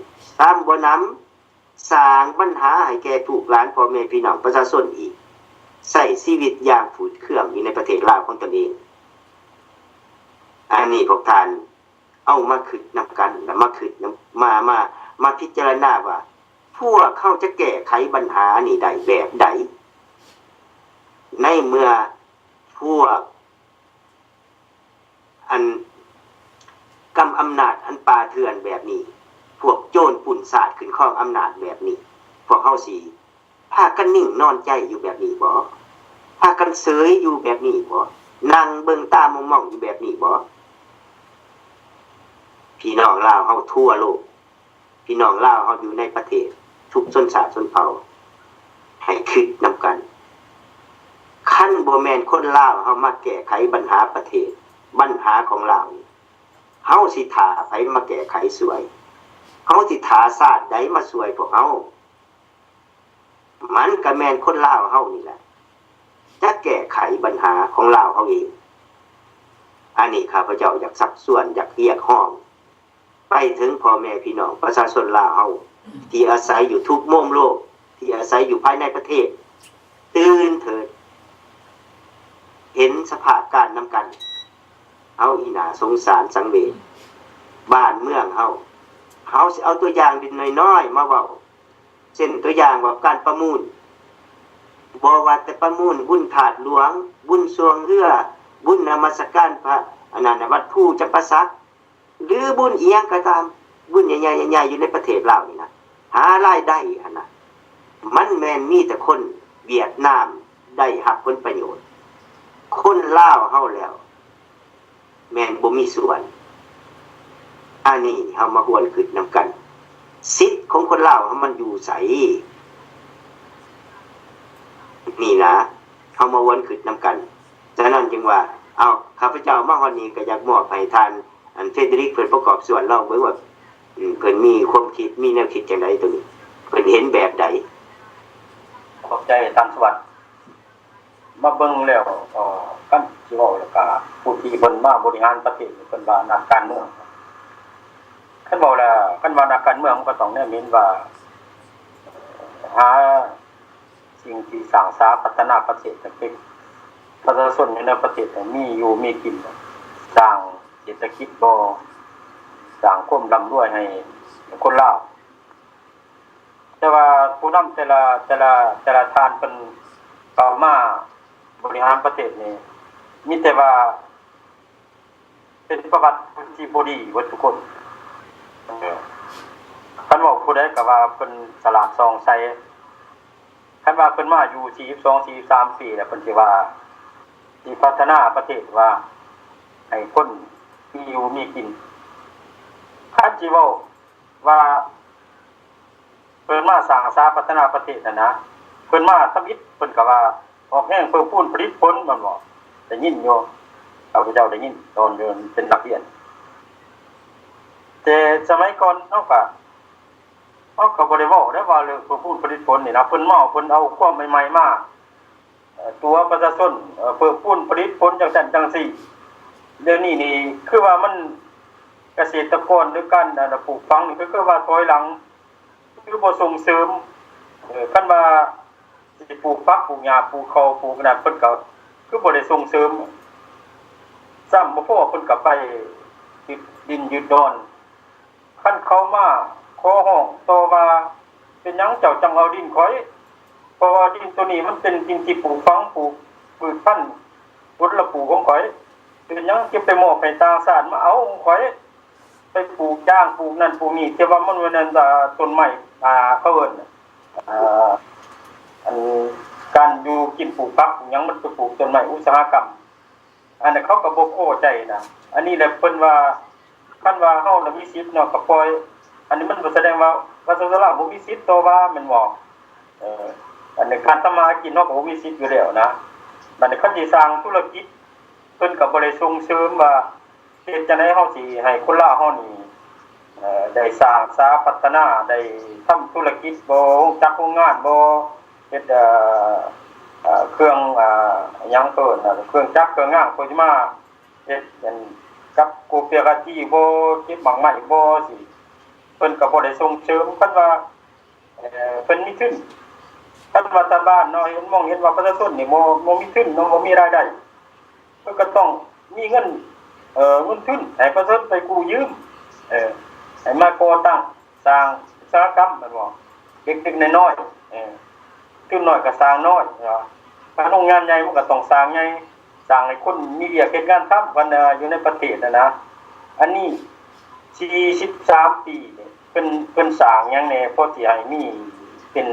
ตามบ่นำสร้างปัญหาให้แก่ลูกหลานพ่อแม่พี่น้องประชาชนอีกใส่ชีวิตอย่างฝืดเคืองอยู่ในประเทศลาวของตนเองอันนี้พวกท่านเอามาคิดนำกันแล้วมาคิดมาพิจารณาว่าพวกเขาจะแก้ไขปัญหานี่ได้แบบใดในเมื่อพวกอันกำอำนาจอันป่าเถื่อนแบบนี้พวกโจรปุ่นศาสตร์ขึ้นครองอำนาจแบบนี้พวกเฮาสิพากันนิ่งนอนใจอยู่แบบนี้บ่พากันเสยอยู่แบบนี้บ่นั่งเบิ่งตามองๆอยู่แบบนี้บ่พี่น้องลาวเฮาทั่วโลกพี่น้องลาวเฮาอยู่ในประเทศทุกชนชาติชนเผ่าให้คิดนำกันคันบ่แม่นคนลาวเฮามาแก้ไขปัญหาประเทศปัญหาของลาวเฮาสิท่าไผมาแก้ไขสวยเฮาสิท่าชาติใดมาช่วยพวกเฮามันก็แม่นคนลาวเฮานี่แหละจะแก้ไขปัญหาของลาวเฮาเองอันนี้ข้าพเจ้าอยากสักส่วนอยากเรียกร้องไปถึงพ่อแม่พี่น้องประชาชนลาวเฮาที่อาศัยอยู่ทุกมุมโลกที่อาศัยอยู่ภายในประเทศตื่นเถิดเห็นสภาพการนำกันเอาอีหน่าสงสารสังเวชบ้านเมืองเฮาสิเอาตัวอย่างดินน้อยๆมาเว้าเช่นตัวอย่างว่าการประมูลบ่ว่าแต่ประมูลบุญถาดหลวงบุญสวงเรือบุญนมัสการพระอนันตวัดผู้จำปาสักหรือบุญอีหยังก็ตามบุญใหญ่ๆอยู่ในประเทศลาวนี่นะหารายได้อันน่ะมันแม่นมีแต่คนเวียดนามได้รับผลประโยชน์คนลาวเฮาแล้ว แม่นบ่มีส่วนอันนี้เฮามาหวนคิดนํกันสิทธิ์ของคนลาวมันอยู่ไสนี่นะเฮามาหวนคิดนํกันฉะนั้นจึงว่าเอาข้าพเจ้ามาฮอดนี้ก็อยากมอบให้ท่านเฟเดริกเพิ่นประกอบส่วนเล่าไว้ว่าเพิ่นมีความคิดมีแนวคิดจังไดตรงนี้เพิ่นเห็นแบบใดขอบใจท่านสวัสดิ์มาเบิ่งแล้วกันสิเว้าแล้วก็ผู้ที่เพิ่นมาบริหารประเทศเพิ่นว่านักการเมืองคันเว้าแล้วคันว่านักการเมืองมันก็ต้องแนมินว่าหาสิ่งที่สร้างสรรค์พัฒนาประเทศให้เป็นประชาชนในประเทศมีอยู่มีกินสร้างเศรษฐกิจบ่สร้างความร่ำรวยให้คนลาวแต่ว่าผู้นำแต่ละท่านเป็นเข้ามาบริหารประเทศนี่มีแต่ว่าเป็นประวัติที่บ่ดีเบิดทุกคนคันว่าผู้ใดก็ว่าเพิ่นสลาดซองใส่คันว่าเพิ่นมาอยู่42 43ปีแล้วเพิ่นสิว่าสิพัฒนาประเทศว่าให้คนมีอยู่มีกินคันสิเว้าว่าเพิ่นมาสร้างสรรค์พัฒนาประเทศนะเพิ่นมาทำอิฐเพิ่นก็ว่าออกแห้งเพิ่มพูนผลิตผลมันบ่ได้ยินอยู่ข้าพเจ้าได้ยินตอนเรียนเป็นนักเรียนแต่สมัยก่อนเฮาก็บ่ได้เว้าได้ว่าเรื่องเพิ่มพูนผลิตผลนี่นะเพิ่นเอาความใหม่ๆมาตัวประชาชนเพิ่มพูนผลิตผลจังซั่นจังซี่เรื่องนี้นี่คือว่ามันเกษตรกรหรือการปลูกฝังนี่คือว่าถอยหลังคือบ่ส่งเสริมคันว่าสิปลูกผักปลูกหญ้าปลูกข้าวปลูกนั่นเพิ่นก็คือบ่ได้ส่งเสริมซ้ำบ่พอเพิ่นก็ไปยึดดินยึดดอนคันเขามาขอร้องต่อว่าเป็นหยังเจ้าจังเอาดินข่อยเพราะว่าดินตัวนี้มันเป็นดินที่ปลูกฝังปลูกพืชพันธุ์พุทธปลูกของข่อยเป็นหยังเก็บไปมอบให้ต่างชาติมาเอาของข่อยไปปลูกจ้างปลูกนั่นปลูกนี่แต่ว่ามันว่านั้นต้นไม้เขาเอิ้นอันการอยู่กินปลูกผักหยังมันไปปลูกต้นไม้อุตสาหกรรมอันนั้นเขาก็บ่เข้าใจนะอันนี้แหละเพิ่นว่าคันว่าเฮาน่ะมีสิทธิ์เนาะก็ปล่อยอันนี้มันบ่แสดงว่าประชาชนลาวบ่มีสิทธิ์ต่อว่าแม่นบ่อันนี้การทำมากินเนาะก็บ่มีสิทธิ์อยู่แล้วนะบัดนี้คันสิสร้างธุรกิจเพิ่นก็บ่ได้ส่งเสริมว่าเฮ็ดจังได๋เฮาสิให้คนลาวเฮานี่ได้สร้างสรรค์พัฒนาได้ทำธุรกิจบ่จักโรงงานบ่เฮ็ดเครื่องหยังเพิ่นเครื่องจักรเครื่องงานเพิ่นสิมาเฮ็ดเป็นกับโกเปียกะจีบ่เก็บหมักไม้บ่สิเพิ่นก็บ่ได้ส่งเสริมคันว่าเพิ่นมีทุนคันว่าชาวบ้านเนาะเห็นเห็นว่าประชาชนนี่บ่มีทุนเนาะบ่มีรายได้เพิ่นก็ต้องมีเงินเงินทุนให้ประชาชนไปกู้ยืมให้มาก่อตั้งสร้างอุตสาหกรรมแม่นบ่เล็กๆน้อยๆทุนน้อยก็สร้างน้อยการโรงงานใหญ่มันก็ต้องสร้างใหญ่สร้างให้คนมีเวียกเฮ็ดงานทำกันอยู่ในประเทศนะอันนี้43ปีนี่เพิ่นสร้างหยังแน่พอสิให้มีเป็น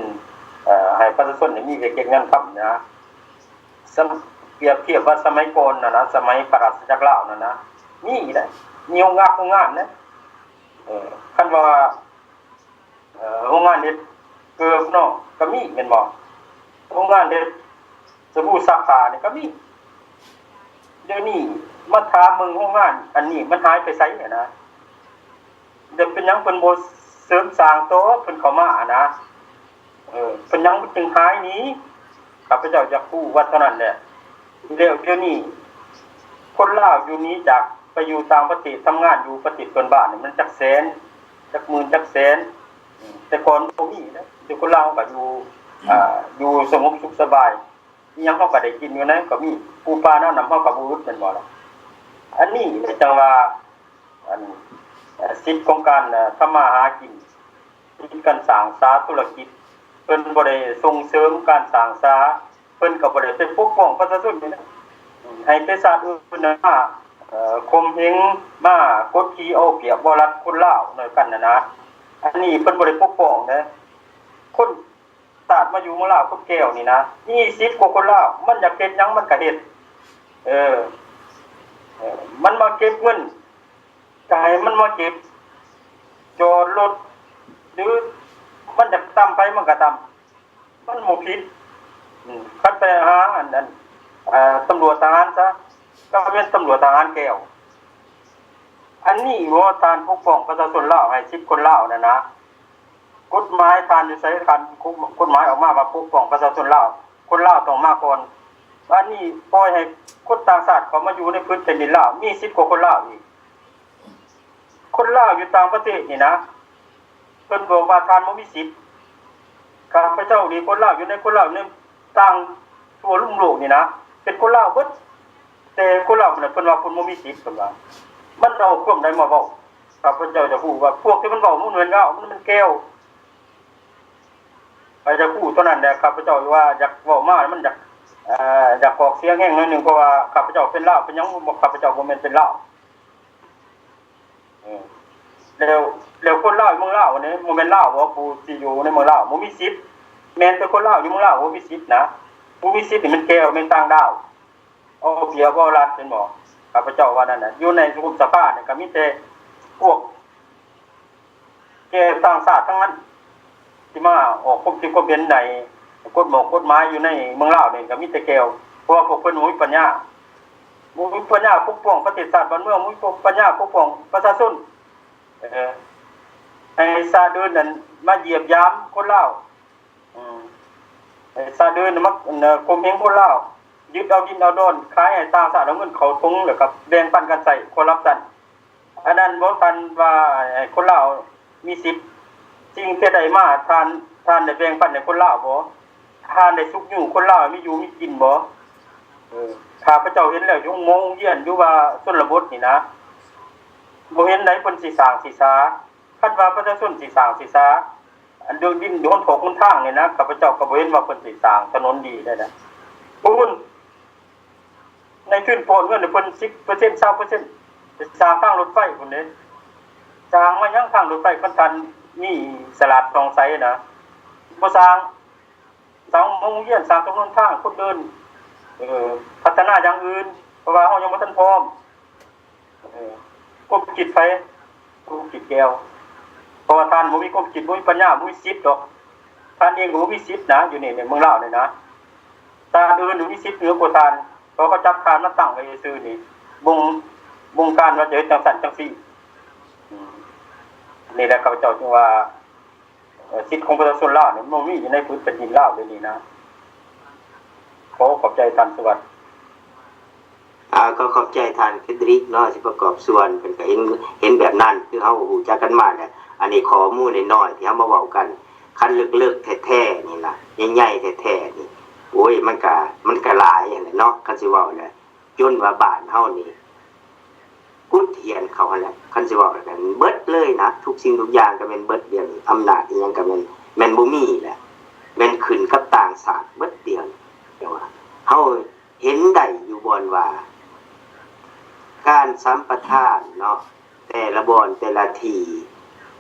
ให้ประชาชนได้มีเวียกเฮ็ดงานทำนะเปรียบเทียบว่าสมัยก่อนนะสมัยปราศจากลาวนะมีได้มีโรงงานนะคันว่าโรงงานเฮ็ดเกือบเนาะก็มีแม่นบ่โรงงานเฮ็ดสบู่ซักผ้านี่ก็มีเดี๋ยวนี้มาถามมึงโรงงานอันนี้มันหายไปไสเนี่ยนะเดี๋ยวเป็นหยังเพิ่นบ่เสริมสร้างโตเพิ่นเข้ามานะเป็นหยังจึงหายนี้ข้าพเจ้าอยากรู้ว่าเท่านั้นแหละแล้วเดี๋ยวนี้คนลาวอยู่นี้จากไปอยู่ต่างประเทศทำงานอยู่ประเทศเพื่อนบ้านนี่มันจักแสนจักหมื่นจักแสนแต่ก่อนบ่มีนะอยู่คนลาวก็อยู่สงบสุขสบายอีหยังเฮาก็ได้กินอยู่นั้นก็มีปูปลาน้ำเฮาก็บ่อึดแม่นบ่ล่ะอันนี้จังว่าสิทธิ์ของการทำมาหากินสิทธิ์การสร้างสรรค์ธุรกิจเพิ่นบ่ได้ส่งเสริมการสร้างสรรค์เพิ่นก็บ่ได้ไปปกป้องประชาชนนี่นะให้ประชาชนอื่นมาคมเหงมากดขี่เอาเปรียบบ่รัดคนลาวด้วยกันนะอันนี้เพิ่นบ่ได้ปกป้องนะคนศาสตร์มาอยู่เมืองลาวคนแก้วนี่นะ20กว่าคนลาวมันอยากเฮ็ดหยังมันก็เฮ็ด มันมาเก็บเงินจ่ายมันมาเก็บจอดรถหรือมันจะตำไปมันก็ตำมันหมผิดคัดไปหาอันนั้นตำรวจทหารซะก็เป็นตำรวจทหารแก้วอันนี้ว่าการปกป้องประชาชนลาวให้10คนลาวนะกฎหมายทานอยู่ใช้การกฎหมายออกมาว่าปกป้องประชาชนลาวคนลาวต้องมาก่อนอันนี้ปล่อยให้คนต่างชาติเขามาอยู่ในพื้นแผ่นดินลาวมี10กว่าคนลาวอีกคนลาวอยู่ต่างประเทศนี่นะเพิ่นบอกว่าทานบ่มีสิทธิ์ข้าพเจ้านี่คนลาวอยู่ในคนลาวนี่ต่างทั่วลุ่มโลกนี่นะเป็นคนลาวเบิดแต่คนลาวเนี่ยเพิ่นว่าเพิ่นบ่มีสิทธิ์เพิ่นว่ามันเอาความใดมาเว้าข้าพเจ้าจะฮู้ว่าพวกที่มันเว้ามันเหมือนเว้ามันแก้วไปจะฮู้เท่านั้นแหละข้าพเจ้าว่าอยากเว้ามามันอยากออกเสียงแห้งหน่อยนึงเพราะว่าข้าพเจ้าเป็นลาวเป็นหยังบ่ข้าพเจ้าบ่แม่นเป็นลาวแล้วคนลาวเมืองลาวนี่บ่แม่นลาวบ่ผู้ที่อยู่ในเมืองลาวบ่มีสิทธิ์แม่นแต่คนลาวอยู่เมืองลาวบ่มีสิทธิ์นะบ่มีสิทธิ์นี่มันแก้วแม่นต่างดาวเอาเปรียบเอารัดเป็นบ่ข้าพเจ้าว่านั่นน่ะอยู่ในสุขสภาเนี่ยก็มีแต่พวกแก่ต่างชาติทั้งนั้นที่มาออกความคิดความเห็นในกฎหมายอยู่ในเมืองลาวนี่ก็มีแต่แก้วเพราะว่าพวกเพิ่นบ่มีปัญญาปกป้องประเทศชาติบ้านเมืองบ่มีปัญญาปกป้องประชาชนไอ้ซาเดินนั่นมาเหยียบย้ำคนลาวไอ้ซาเดินมักคมเหงคนลาวยึดเอาดินเอาดอนขายให้ต่างชาติเอาเงินเขาทงแล้วก็แบ่งปันกันใส่คอร์รัปชันอันนั้นบ่ทันว่าคนลาวมีสิทธิ์จริงแต่ใดมาทานได้แบ่งปันให้คนลาวบ่ทานได้สุขอยู่คนลาวมีอยู่มีกินบ่ข้าพเจ้าเห็นแล้วอยู่งงเยียนอยู่ว่าชนบทนี่นะบ่เห็นไดเพิ่นสิสร้างสิสาคันว่าประชาชนสิสร้างสิสาอันเรื่องดินโดนถกคนทางนี่นะข้าพเจ้าก็บ่เห็นว่าเพิ่นสิสร้างถนนดีได้นะปูนในทุนโอนเงินเพิ่น 10% 20% จะสร้างทางรถไฟพุ่นเด้สร้างมายังทางรถไฟคันทันมีสลัดตรงไสนะบ่สร้างโรงเรียนสร้างถนนทางคนเดินพัฒนาอย่างอื่นเพราะว่าเฮายังบ่ทันพร้อมความคิดไปความคิดแก้วเพราะว่าท่านบ่มีความคิดบ่มีปัญญาบ่มีสิทธิ์ดอกท่านเองก็บ่มีสิทธิ์นะอยู่นี่ในเมืองลาวนี่นะท่านอื่นมีสิทธิ์เหนือกว่าท่านเพราะเขาจับท่านมาตั้งไว้ซื่อนี่บงการว่าจะเฮ็ดจังซั่นจังซี่นี่แหละข้าพเจ้าจึงว่าสิทธิ์ของประชาชนลาวนี่มันมีอยู่ในพื้นแผ่นดินลาวเลยนี่นะขอบใจท่านสวัสดิ์ก็ขอบใจท่านเฟเดริกเนาะที่ประกอบส่วนเป็นก็เห็นแบบนั้นคือเฮาฮู้จักกันมาแหละอันนี้ข้อมูลน้อยๆที่เฮามาเว้ากันคันลึกๆแท้ๆนี่ล่ะใหญ่ๆแท้ๆนี่โอ้ยมันก็หลายอย่างเนาะคันสิเว้าแหละจนว่าบ้านเฮานี่กุดเหียนเขาแหละคันสิเว้ากันเบิดเลยนะทุกสิ่งทุกอย่างก็เป็นเบิดเดียวอำนาจอีหยังก็แม่นบ่มีแหละแม่นขึ้นกับต่างชาติเบิดเดียวแต่ว่าเฮาเห็นได้อยู่บ่อนว่าการสัมปทานเนาะแต่ละบอนแต่ละที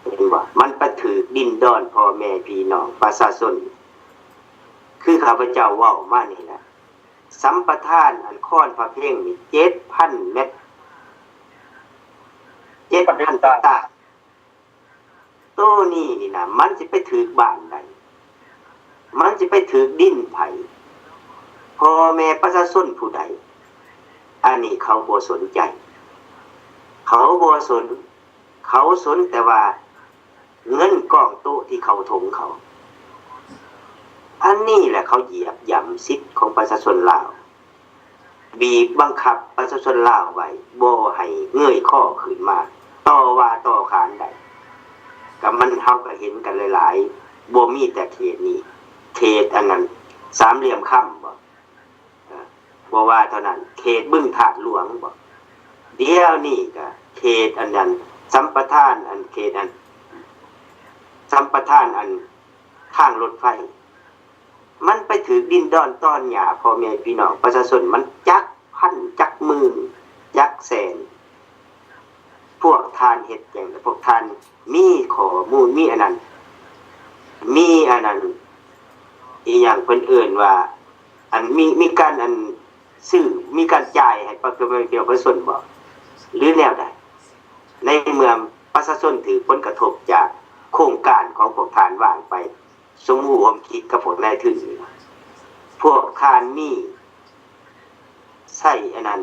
เห็นว่ามันประถือดินดอนพ่อแม่พี่น้องประชาชนคือข้าพเจ้าเว้ามานี่แหละสัมปทานอันค้อนพระเพ่งนี่ 7,000 เม็ด 7,000 ตาโตนี่นะมันสิไปถือบ้านใดมันสิไปถือดินไผพ่อแม่ประชาชนผู้ใดอันนี้เขาบ่สนใจเขาบ่สนเขาสนแต่ว่าเงินกองโต๊ะที่เขาถงเขาอันนี้แหละเขาเหยียบย่ำสิทธิ์ของประชาชนลาวบีบบังคับประชาชนลาวไว้บ่ให้เงยข้อขึ้นมาต่อว่าต่อขานได้ก็มันเฮาก็เห็นกันหลายๆบ่มีแต่เขตนี้เขตอันนั้นสามเหลี่ยมค่ำบ่ว่าเท่านั้นเขตบึงถาดหลวงบ่เดี๋ยวนี้ก็เขตอันนั้นสัมปทานอันเขตอันสัมปทานอันข้างรถไฟมันไปถือดินดอนต้อนหญ้าพ่อแม่พี่น้องประชาชนมันจักพันจักหมื่นจักแสนพวกทานเฮ็ดจังพวกทานมีข้อมูลมีอันนั้นอีหยังเพิ่นเอิ้นว่าอันมีการอัน ซึ่งมีการจ่ายให้ประชาชนบ่หรือแนวใดในเมืองประชาชนถือผลกระทบจากโครงการของพวกทานว่างไปสมมุติผมคิดกับพวกนายทุนพวกทานมีใช้อันนั้น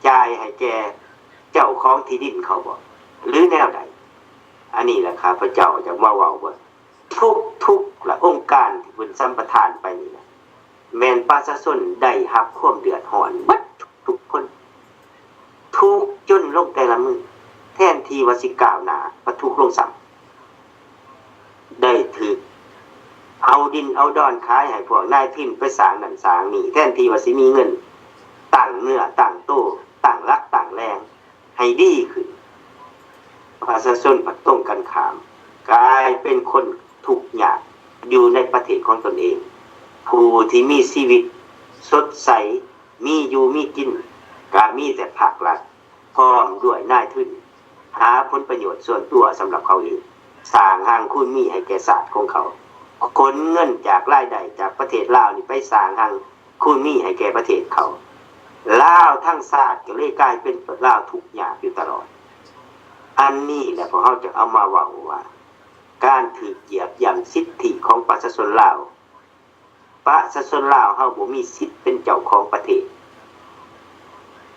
จ่ายให้แก่เจ้าของที่ดินเขาบ่หรือแนวใดอันนี้แหละครับพระเจ้าจะมาเว้าว่าทุกละองค์การที่เพิ่นสัมปทานไปนี่นะแม่นประชาชนได้รับความเดือดร้อนเบิดทุกคนทุกจนลงแต่ละมือแทนที่ว่าสิก้าวหน้าประทุกลงซ้ํได้ถึกเอาดินเอาดอนขายให้พวกนายทุนไปสร้างนั่นสร้างนี่แทนที่ว่าสิมีเงินตั้งเนื้อตั้งโตตั้งรักตั้งแรงให้ดีขึ้นประชาชนปัดตรงกันข้ามกลายเป็นคนทุกข์ยากอยู่ในประเทศของตนเองผู้ที่มีชีวิตสดใสมีอยู่มีกินก็มีแต่ภาครัฐพร้อมด้วยนายทุนหาผลประโยชน์ส่วนตัวสำหรับเขาเองสร้างห้างคุณมีให้แก่ศาสตร์ของเขาขนเงินจากรายได้จากประเทศลาวนี่ไปสร้างห้างคุณมีให้แก่ประเทศเขาลาวทั้งศาสตร์ก็เลยกลายเป็นลาวทุกข์ยากอยู่ตลอดอันนี้แหละพวกเขาจะเอามาเว้าว่าการถือเหยียบย่ำสิทธิของประชาชนลาวประชาชนลาวเฮาบ่มีสิทธิ์เป็นเจ้าของประเทศ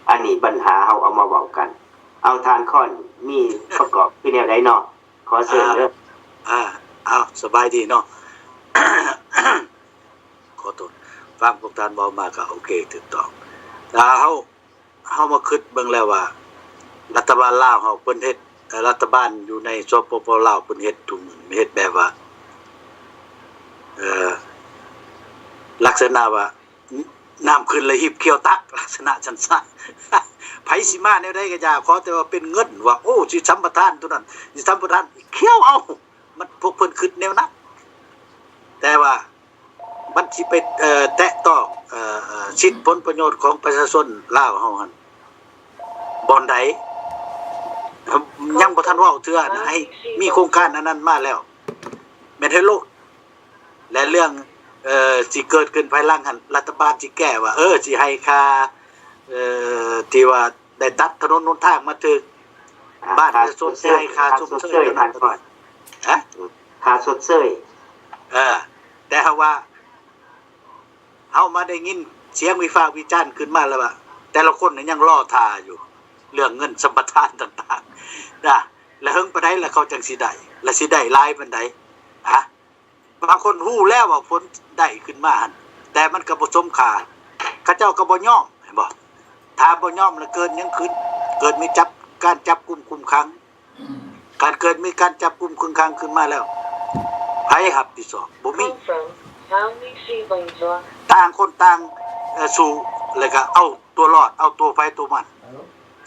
อันนี้ปัญหาเฮาเอามาเว้ากันเอาทานข้อนมีประกอบคือแนวใดเนาะขอเสริมเด้อเอาสบายดีเนาะ ขอโทษฟังพวกท่านเว้ามาก็โอเคถูกต้องแล้วเฮามาคิดเบิ่งแล้วว่ารัฐบาลลาวเฮาเพิ่นเฮ็ดรัฐบาลอยู่ในสปป.ลาวเพิ่นเฮ็ดทุกเฮ็ดแบบว่าลักษณะว่าน้ำขึ้นเลยหีบเขียวตักลักษณะจังซั่น ไผสิมาแนวใดก็อย่าขอแต่ว่าเป็นเงินว่าโอ้สิสัมปทานตัวนั้นสิสัมปทานเขียวเอามันพวกเพิ่นคิดแนวนั้นแต่ว่ามันสิไปแตะต้องสิทธิผลประโยชน์ของประชาชนลาวเฮาหั่นบ่อนใดยังบ่ทันเว้าเทื่อนะให้มีโครงการอันนั้นมาแล้วแม่นเฮ็ดโลดและเรื่องสิเกิดขึ้นภายหลังหั่นรัฐบาลสิแก้ว่าสิให้ค่าที่ว่าได้ตัดถนนหนทางมาถึงบ้านประชาชนสิให้ค่าชดเชยนั่นก่อนค่าชดเชยแต่ว่าเฮามาได้ยินเสียงวิพากษ์วิจารณ์ขึ้นมาแล้วว่าแต่ละคนยังรอท่าอยู่เรื่องเงินสัมปทานต่างๆนะแล้วเฮิงปานใดแล้วเขาจังสิได้แล้วสิได้หลายปานใดบางคนฮู้แล้วว่าผลได้ขึ้นมาหั่นแต่มันก็บ่สมค่าเขาเจ้าก็บ่ยอมเห็นบ่ถ้าบ่ยอมแล้วเกินยังขึ้นเกิดมีการจับกุมคุมขังการเกิดมีการจับกุมคุมขังขึ้นมาแล้วไผรับผิดชอบบ่มีต่างคนต่างสู้แล้วก็เอาตัวรอดเอาตัวไฟตัวมัน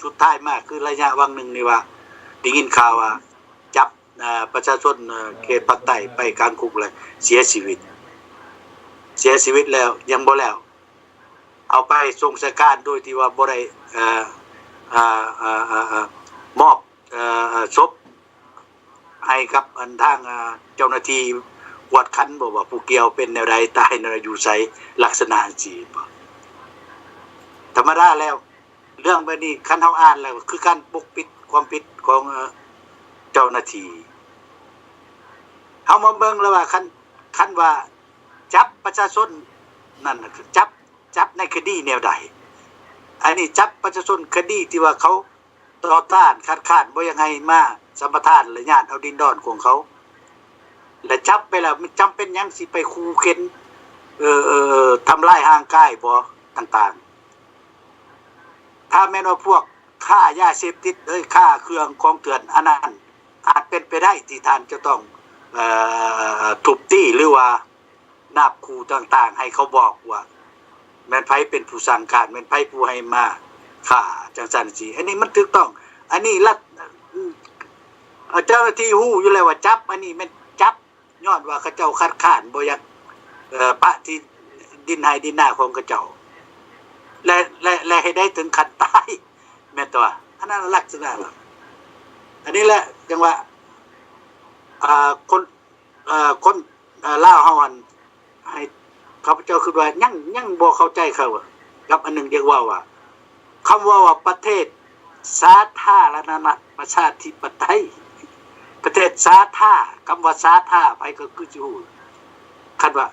สุดท้ายมาคือระยะวังหนึ่งนี่ว่าได้ยินข่าวว่าจับประชาชนเขตภาคใต้ไปกลางคุกเลยเสียชีวิตแล้วยังบ่แล้วเอาไปส่งราชการโดยที่ว่าบ่ได้มอบศพให้กับอันทางเจ้าหน้าที่กวดขันบ่ว่าผู้เกี่ยวเป็นแนวใดตายแนวอยู่ไสลักษณะจังซี่บ่ธรรมดาแล้วเรื่องแบบนี้คันเฮาอ่านแล้วคือการปกปิดความผิดของเจ้าหน้าที่เฮามาเบิ่งแล้วว่าคันว่าจับประชาชนนั่นคือจับในคดีแนวใดอันนี้จับประชาชนคดีที่ว่าเขาต่อต้านคัดค้านบ่ยังไงมาสัมปทานหรือญาติเอาดินดอนของเขาแล้วจับไปแล้วมันจำเป็นหยังสิไปขู่เข็นทำลายห่างกายบ่ต่างๆถ้าแม้นว่าพวกค่ายาเสพติดค่าเครื่องของเถื่อนอันนั้นอาจเป็นไปได้ที่ท่านจะต้องทุบตีหรือว่านาบขู่ต่างๆให้เขาบอกว่าแม่นไผเป็นผู้สั่งการแม่นไผผู้ให้มาฆ่าจังซั่นสิอันนี้มันถูกต้องอันนี้รัฐเจ้าหน้าที่ฮู้อยู่แล้วว่าจับอันนี้แม่นจับย้อนว่าเขาเจ้าคัดค้านบ่อยากปะที่ดินให้ดินนาของเขาเจ้าและให้ได้ถึงขั้นตายแม่นตัวอันนั้นลักษณะอันนี้แหละจังว่าคนลาวเฮาอันให้ข้าพเจ้าคิดว่ายังบ่เข้าใจเขา กับอันหนึงเรียกว่าคำว่าประเทศสาธารณรัฐประชาธิปไตยประเทศสาธาคำว่าสาธาไปก็คือสิฮู้คันว่า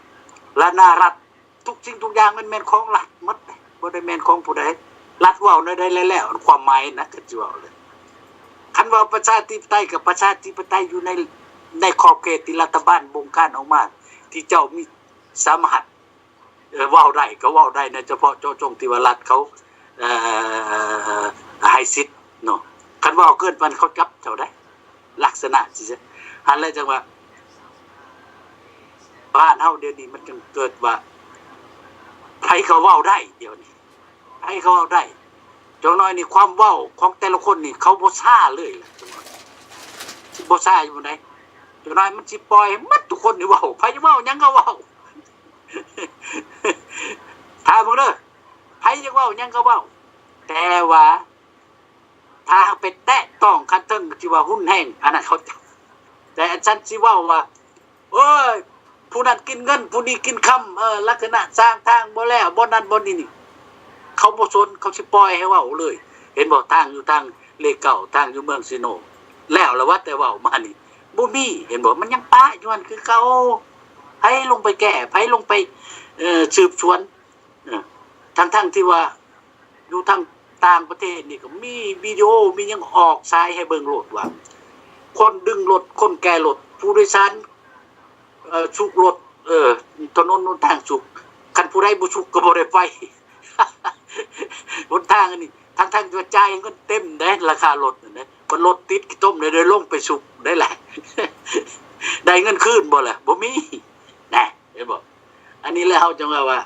ละนารัฐทุกสิ่งทุกอย่างมันแม่นของรัฐหมดบ่ได้แม่นของผู้ใดรัฐเว้าได้แล้วความหมายนะก็สิเว้าเลยคันว่าประชาธิปไตยกับประชาธิปไตยอยู่ในขอบเขตที่รัฐบาลบงการออกมาที่เจ้ามีสามารถเว้าได้ก็เว้าได้นะเฉพาะเจาะจงที่ว่ารัฐเขาให้สิทธิ์เนาะคันเว้าเกินมันเขาจับเจ้าได้ลักษณะสิซะหันเลยจังว่าบ้านเฮาเดี๋ยวนี้มันจึงเกิดว่าไผเขาเว้าได้เดี๋ยวนี้ไผเขาเว้าได้จังน้อยนี่ความเว้าของแต่ละคนนี่เขาบ่ซ่าเลยล่ะจังว่าสิบ่ซ่าอยู่บ่ได้จังน้อยมันสิปล่อยให้หมดทุกคนนี่เว้าไผเว้าหยังก็เว้าถามเบิ่งเด้อไผจะเว้าหยังก็เว้าแต่ว่าถ้าไปแตะต้องคันถึงที่ว่าหุ้นแห้งอันนั้นเขาจับแต่อาจารย์สิเว้าว่าโอ้ยผู้นั้นกินเงินผู้นี้กินคำลักษณะสร้างทางบ่แล้วบ่นั้นบ่นี่เขาบ่สนเขาสิปล่อยให้เว้าเลยเห็นบ่ทางอยู่ทางเลขเก่าทางอยู่เมืองซิโนแล้วละว่าแต่เว้ามานี่บ่มีเห็นบ่มันยังปะอยู่นั่นคือเก่าไผลงไปแก้ไผลงไปสืบสวนทั้งที่ว่าอยู่ทางต่างประเทศนี่ก็มีวิดีโอมียังออกสายให้เบิ่งโลดว่าคนดึงรถคนแก่รถผู้โดยสารฉุกรถถนนหนทางฉุกคันผู้ใดบ่ฉุกก็บ่ได้ไปบนทางนี่ทั้งๆจะจ่ายเงินเต็มได้ราคารถนั่นนะก็รถติดขี้ต้มเลยลงไปฉุกได้แหละได้เงินคืนบ่ล่ะบ่มีนะเห็นบ่อันนี้แล้วเฮาจังว่า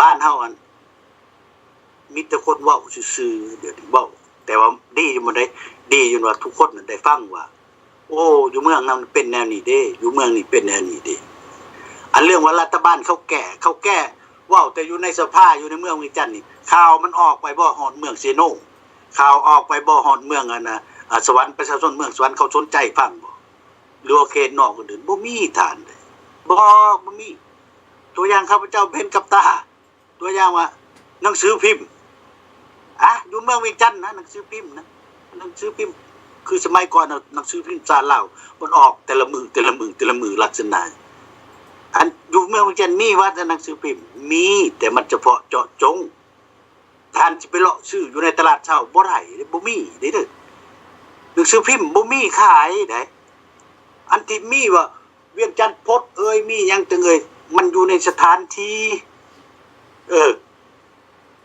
บ้านเฮาอันมีแต่คนเว้าซื่อๆเดี๋ยวนี้เว้าแต่ว่าดีอยู่บ่ได้ดีอยู่ว่าทุกคนได้ฟังว่าโอ้อยู่เมืองนั้นเป็นแนวนี้เด้อยู่เมืองนี้เป็นแนวนี้เด้อันเรื่องว่ารัฐบาลเขาแก้เว้าแต่อยู่ในสภาอยู่ในเมืองวิจันทน์นี่ข่าวมันออกไปบ่ฮอดเมืองเซโนข่าวออกไปบ่ฮอดเมืองสวรรค์ประชาชนเมืองสวรรค์เขาสนใจฟังบ่หรือว่าเขตนอกอื่นบ่มีฐานเลยบ่มีตัวอย่างข้าพเจ้าเห็นกับตาตัวอย่างว่าหนังสือพิมพ์อยู่เมืองวิจันทน์นะหนังสือพิมพ์นะหนังสือพิมพ์คือสมัยก่อนหนังสือพิมพ์สารลาวมันออกแต่ละมือลักษณะอันอยู่เมืองวิจันทน์มีว่าหนังสือพิมพ์มีแต่มันเฉพาะเจาะจงท่านสิไปเลาะซื้ออยู่ในตลาดเช้าบ่ได้บ่มีเด้อหนังสือพิมพ์บ่มีขายได้อันที่มีว่าเวียงจันทน์พดมีหยังตึงมันอยู่ในสถานที่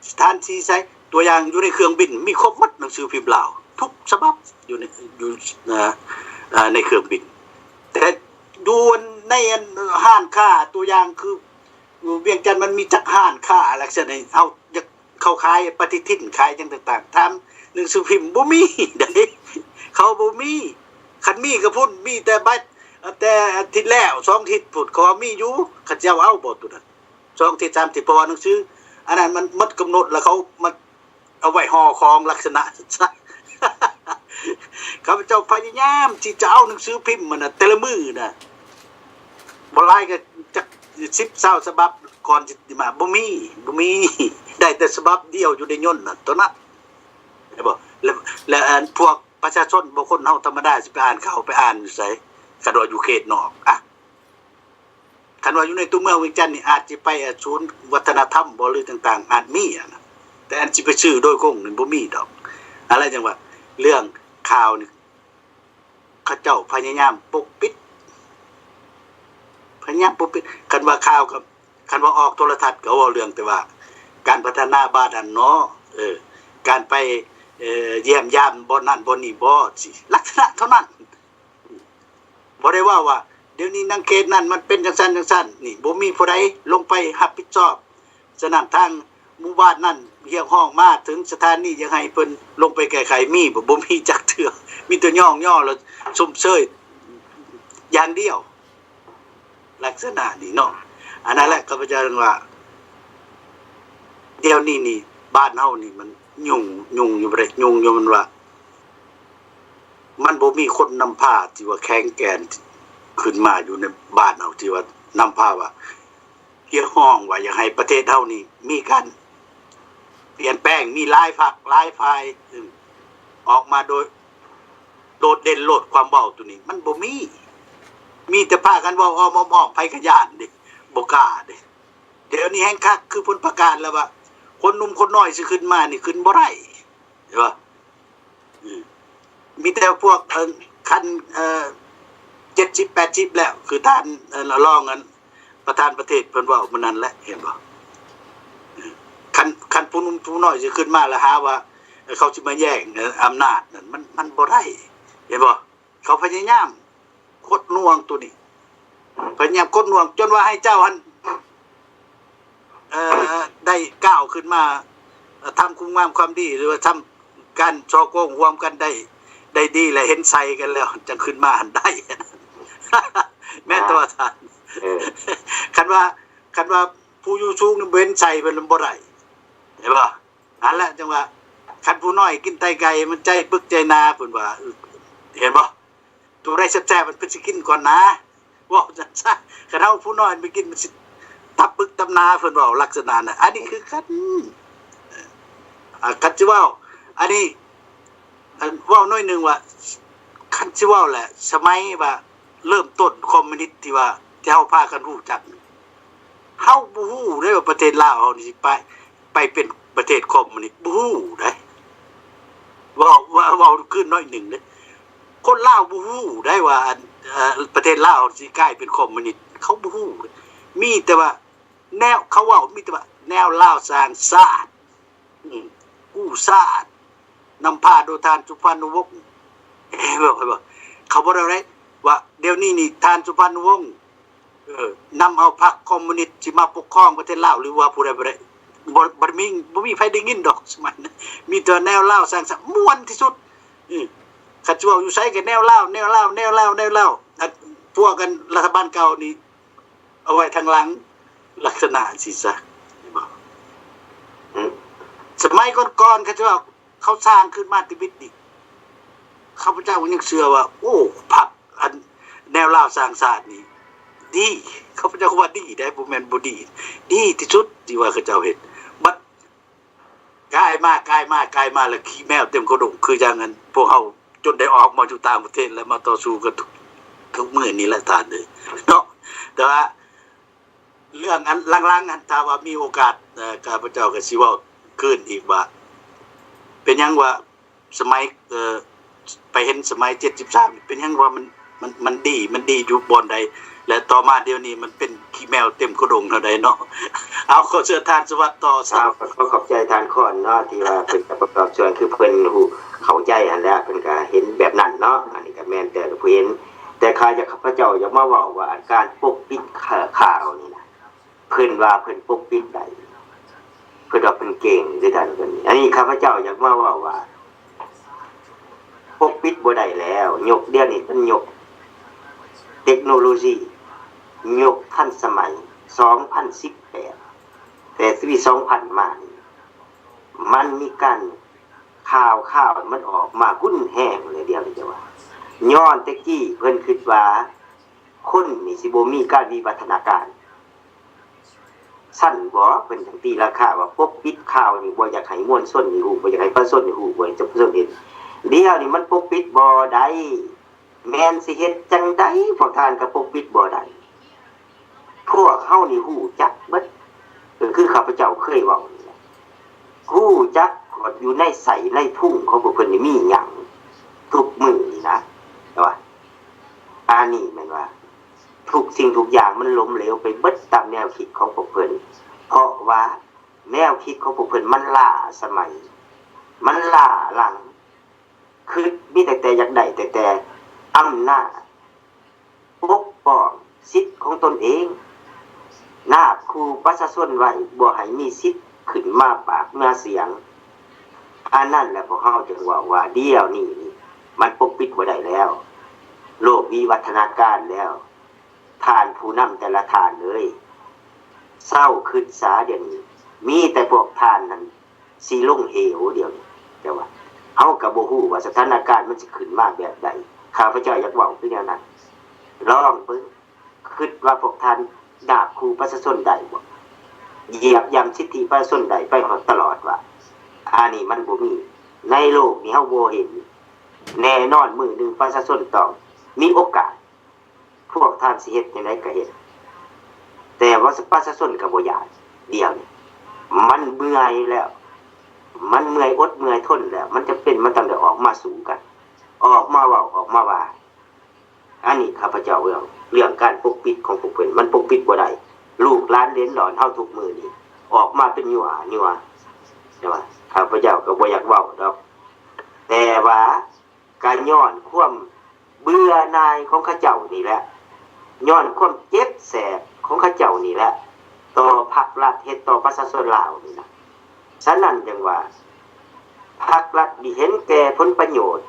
สถานที่ใช้ตัวอย่างอยู่ในเครื่องบินมีครบหมดหนังสือพิมพ์ลาวทุกฉบับอยู่ในเครื่องบินแต่ดูในห้านค้าตัวอย่างคือเวียงจันทน์มันมีจักห้านค้าลักษณะเฮาเขาขายปฏิทินขายจังต่างๆทำหนังสือพิมพ์บ่มีได้เขาบ่มีคันมีก็พุ่นมีแต่บัดแต่อาทิตย์แล้ว2ทิศพุ่นเขามีอยู่เขาเจ้าเอาบ่ตัวนั้น2ทิศ3ทิศเพราะว่าหนังสืออันนั้นมันหมดกำหนดแล้วเขามันเอาไว้ห่อของลักษณะข้าพเจ้าพยายามที่จะเอาหนังสือพิมพ์มันแต่ละมือนะบ่หลายก็จัก10-20ฉบับก่อนสิมาบ่มีได้แต่ฉบับเดียวอยู่ในย่นน่ะตัวนั้นเห็นบ่แล้วพวกประชาชนบ่คนเฮาธรรมดาสิไปอ่านข่าวไปอ่านอยู่ไสคันว่าอยู่เขตนอกคันว่าอยู่ในตัวเมืองเวียงจันทน์นี่อาจสิไปศูนย์วัฒนธรรมบ่หรือต่างๆอาจมีนะแต่อันสิไปซื้อโดยคงนี่บ่มีดอกอะไรจังว่าเรื่องข่าวนี่เขาเจ้าพยายามปกปิดคันว่าข่าวกับคันว่าออกโทรทัศน์ก็เว้าเรื่องแต่ว่าการพัฒนาบ้านอันเนาะการไปเยี่ยมยามบ่นั่นบ่นี่บ่สิลักษณะเท่านั้นบ่ได้ว่าเดี๋ยวนี้นางเขตนั้นมันเป็นจังซั่นนี่บ่มีผู้ใดลงไปรับผิดชอบฉะนั้นทางหมู่บ้านนั้นเรียกห้องมาถึงสถานียังให้เพิ่นลงไปแก้ไขมีบ่มีจักเทื่อมีแต่ย่อแล้วซุ่มเซยอย่างเดียวลักษณะนี้เนาะอันนั้นแหละข้าพเจ้าว่าเดี๋ยวนี้นี่บ้านเฮานี่มันยุ่งอยู่บ่ได้ยุ่งอยู่มันว่ามันบ่มีคนนำพาที่ว่าแข็งแกร่งขึ้นมาอยู่ในบ้านเฮาที่ว่านำพาว่า เกี่ยวห้องว่าอยากให้ประเทศเฮานี่มีการเปลี่ยนแปลงมีหลายพรรคหลายฝ่ายออกมาโดยโดดเด่นโลดความเว้าตัวนี้มันบ่มีแต่พากันเว้าอ้อมๆไผก็ย้านดิบ่กล้าดิเดี๋ยวนี้แฮงคักคือเพิ่นประกาศแล้วว่าคนหนุ่มคนน้อยสิขึ้นมานี่ขึ้นบ่ได้ใช่ป่ะมีแต่พวกคัน70 80แล้วคือท่านรองกันประธานประเทศเพิ่นเว้ามื้อนั้นแหละเห็นบ่คันผู้หนุ่มผู้น้อยสิขึ้นมาแล้วหาว่าเขาสิมาแย่งอำนาจนั่นมันบ่ได้เห็นบ่เขาพยายามกดน่วงตัวนี้พยายามกดน่วงจนว่าให้เจ้าหันได้ก้าวขึ้นมาทำคุณงามความดีหรือว่าทำการช่อโกงร่วมกันได้ดีและเห็นใส่กันแล้วจะขึ้นมาหันได้ แม่ตัวท่านคันว่าผู้อยู่สูงนี่เว้นใส่เป็นบ่ได้เห็นป่ะอันละจังว่าคันผู้น้อยกินไตไก่มันใจปึกใจนาเพิ่นว่าเห็นป่ะตัวได้แซ่บๆมันเพิ่นสิกินก่อนนะว่าจังซั่นคันเฮาผู้น้อยไปกินมันสิตับปึกตำนาเพิ่นเว้าลักษณะน่ะอันนี้คือคันสิเว้าอันนี้เว้าน้อยนึงว่าคันสิเว้าแหละสมัยว่าเริ่มต้นคอมมิวนิสต์ที่ว่าที่เฮาพากันรู้จักเฮาบ่ฮู้เด้ว่าประเทศลาวเฮานี่สิไปเป็นประเทศคอมมิวนิสต์บ่ฮู้ได้เว้าขึ้นน้อยนึงเด้คนลาวบ่ฮู้ได้ว่าประเทศลาวสิกลายเป็นคอมมิวนิสต์เขาบ่ฮู้มีแต่ว่าแนวเขาเว้ามีแต่ว่าแนวลาวสร้างชาติกู้ชาตินำพาโดยท่านสุพรรณวงศ์บอกเขาบอกอะไรว่าเดี๋ยวนี้นี่ท่านสุพรรณวงศ์นำเอาพรรคคอมมิวนิสต์ที่มาปกครองประเทศลาวหรือว่าผู้ใดบ่มีใครได้ยินดอกสมัยนั้นมีแต่แนวลาวสร้างสรรค์ม่วนที่สุดขัดจั่วอยู่ใช้กับแนวลาวพวกกันรัฐบาลเก่านี่เอาไว้ทางหลังลักษณะสิซะสมัยก่อนๆเขาสร้างขึ้นมาติบิดดิข้าพเจ้ายังเชื่อว่าโอ้ผักอันแนวลาวสร้างชาตินี่ดีข้าพเจ้าว่าดีได้บ่แม่นบ่ดีที่สุดที่ว่าเขาเจ้าเห็นบัดกลายมาแล้วขี้แมวเต็มกระดงคืออย่างนั้นพวกเฮาจนได้ออกมาอยู่ต่างประเทศแล้วมาต่อสู้กันทุกมื้อนี้แหละท่านเด้อเนาะแต่ว่าเรื่องอันลังๆอันถ้าว่ามีโอกาสข้าพเจ้าก็สิเว้าคืนอีกว่าเป็นยังว่าสมัยไปเห็นสมัย73เป็นยังว่ามันดีอยู่บอนใดและต่อมาเดี๋ยวนี้มันเป็นขี้แมวเต็มกระดงเท่าใดเนาะเอาขอเชิญท่านสวัสดิ์ต่อครับขอบใจท่านก่อนเนาะที่ว่าเพิ่นประกอบส่วนคือเพิ่นฮู้เข้าใจอันแล้วเพิ่นก็เห็นแบบนั้นเนาะอันนี้ก็แม่นแต่เพิ่นเห็นแต่ข้าพเจ้าอย่ามาเว้าว่าการปกปิดข่าวนี่นะเพิ่นว่าเพิ่นปกปิดได้เพิ่นว่าเพิ่นเก่งด้วยกันเพิ่นอันนี้ข้าพเจ้าอยากมาเว้าว่าปกปิดบ่ได้แล้วยกเดี๋ยวนี้มันยกเทคโนโลยียกทันสมัย2018แต่ปี2000มานี่มันมีการข่าวมันออกมาหุ้นแห้งเลยเดียวเลยจ้ะว่าย้อนแต่กี้เพิ่นคิดว่าคนนี่สิบ่มีการวิวัฒนาการสั้นบ่เพิ่นจังตีราคาว่าปกปิดข่าวนี่บ่อยากให้มวลชนนี่ฮู้บ่อยากให้ประชาชนนี่ฮู้บ่อยากจะประชาชนเห็นเดี๋ยวนี้มันปกปิดบ่ได้แม่นสิเฮ็ดจังได๋พวกท่านก็ปกปิดบ่ได้พวกเฮานี่ฮู้จักเบิดคือข้าพเจ้าเคยเว้านี่แหละฮู้จักอยู่ในใส่ในทุ่งของพวกเพิ่นนี่มีหยังทุกมื้อนี่นะแต่ว่าอันนี้แม่นว่าทุกสิ่งทุกอย่างมันล้มเหลวไปเบิดตามแนวคิดของพวกเพิ่นเพราะว่าแนวคิดของพวกเพิ่นมันล้าสมัยมันล้าหลังคือมีแต่อยากได้แต่อำนาจปกป้องสิทธิ์ของตนเองนาบครูประชาชนไว้บ่ให้มีสิทธิ์ขึ้นมาปากมาเสียงอันนั้นแหละพวกเฮาจึงว่าเดี๋ยวนี้มันปกปิดบ่ได้แล้วโลกวิวัฒนาการแล้วท่านผู้นำแต่ละท่านเลยเศร้าขึ้นสาเดี๋ยวนี้มีแต่พวกท่านนั้นสิลงเหวเดี๋ยวนี้แต่ว่าเฮาก็บ่ฮู้ว่าสถานการณ์มันสิขึ้นมาแบบใดข้าพเจ้าอยากเว้าคือแนวนั้นลองเบิ่งคิดว่าพวกท่าน ดาบคู่ประชาชนใดบ่เหยียบย่ำสิทธิประชาชนใดไปตลอดว่าอันนี้มันบ่มีในโลกนี้เฮาบ่เห็นแน่นอนมื้อหนึงประชาชนต้องมีโอกาสพวกท่านสิเฮ็ดจังไดก็เฮ็ดแต่ว่าประชาชนก็บ่อยากเดียวนี่มันเมื่อยแล้วมันเมื่อยอดเมื่อยทนแล้วมันจะเป็นมันต้องได้ออกมาสู้กันออกมาเว้าออกมาว่าอันนี้ข้าพเจ้าเรื่องการปกปิดของพวกเพิ่นมันปกปิดบ่ได้ลูกหลานเหลนหลอนเฮาทุกมื้อนี้ออกมาเป็นยั่วใช่ป่ะข้าพเจ้าก็บ่อยากเว้าดอกแต่ว่าการย้อนความเบื่อหน่ายของข้าเจ้านี่แหละย้อนความเจ็บแสบของข้าเจ้านี่แหละต่อพรรครัฐเฮ็ดต่อประชาชนลาวนี่นะฉะนั้นจังว่าพรรครัฐที่เห็นแก่ผลประโยชน์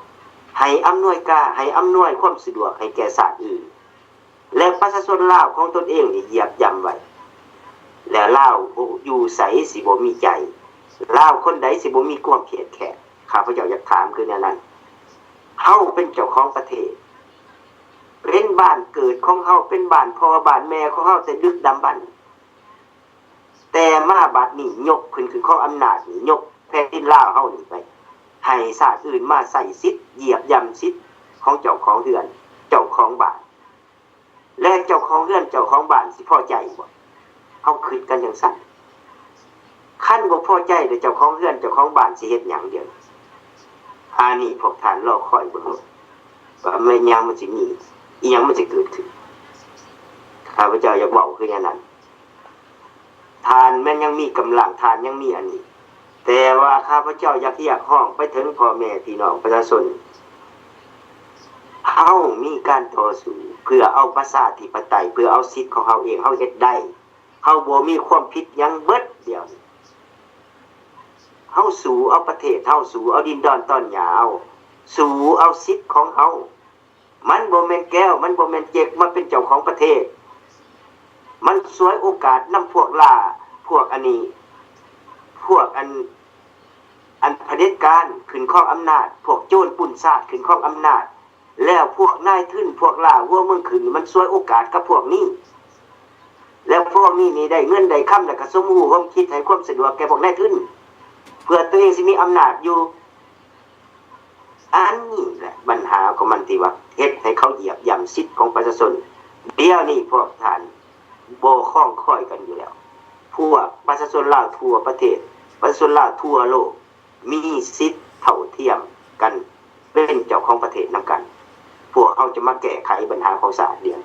ให้อำนวยความสะดวกให้แก่ชาติอื่นและประชาชนลาวของตนเองนี่เหยียบย่ำไว้และลาวอยู่ไสสิบ่มีใจลาวคนใดสิบ่มีความเพียรแค่ข้าพเจ้าอยากถามคือแนวนั้นเฮาเป็นเจ้าของประเทศเป็นบ้านเกิดของเฮาเป็นบ้านพ่อบ้านแม่ของเฮาแต่ดึกดำบรรพ์แต่มาบัดนี้ยกขึ้นคือข้ออำนาจนี่ยกแผ่นดินลาวเฮานี่ไปให้ชาติอื่นมาใส่สิทธิ์เหยียบย่ำสิทธิ์ของเจ้าของเรือนเจ้าของบ้านและเจ้าของเรือนเจ้าของบ้านสิพอใจบ่เฮาคิดกันจังซั่นคันบ่พอใจเด้อเจ้าของเรือนเจ้าของบ้านสิเฮ็ดหยังเดี๋ยวอันนี้พวกท่านรอคอยเบิ่งว่าแม่นยังมันสิมีอีหยังมันจะเกิดขึ้นข้าพเจ้าอยากเว้าคืออย่างนั้นทานแม่นยังมีกำลังทานยังมีอันนี้แต่ว่าข้าพเจ้าอยากห้องไปถึงพ่อแม่พี่น้องประชาชนเฮามีการต่อสู้เพื่อเอาประชาธิปไตยเพื่อเอาสิทธิ์ของเฮาเองเฮาเฮ็ดได้เฮาบ่มีความผิดหยังเบิดเดียวเฮาสู้เอาประเทศเฮาสู้เอาดินดอนตอนยาวสู้เอาสิทธิ์ของเฮามันบ่แม่นแก้วมันบ่แม่นเจกมันเป็นเจ้าของประเทศมันสวยโอกาสนำพวกล่าพวกอันนี้พวกอันเผด็จการขึ้นครองอำนาจพวกโจรปุ่นซาดขึ้นครองอำนาจแล้วพวกนายทุนพวกล่าหัวเมืองขึ้นมันสวยโอกาสกับพวกนี้แล้วพวกนี้นี่ได้เงินได้คำแล้วก็สมรู้ร่วมคิดให้ความสะดวกแก่พวกนายทุนเพื่อตัวเองสิมีอำนาจอยู่อันนี้แหละปัญหาของมันที่ว่าเฮ็ดให้เขาเหยียบย่ำสิทธิ์ของประชาชนเดี๋ยวนี้พวกท่านบ่คล้องค่อยกันอยู่แล้วพวกประชาชนลาวทั่วประเทศประชาชนลาวทั่วโลกมีสิทธิ์เท่าเทียมกันเป็นเจ้าของประเทศนำกันพวกเขาจะมาแก้ไขปัญหาของชาติเดียว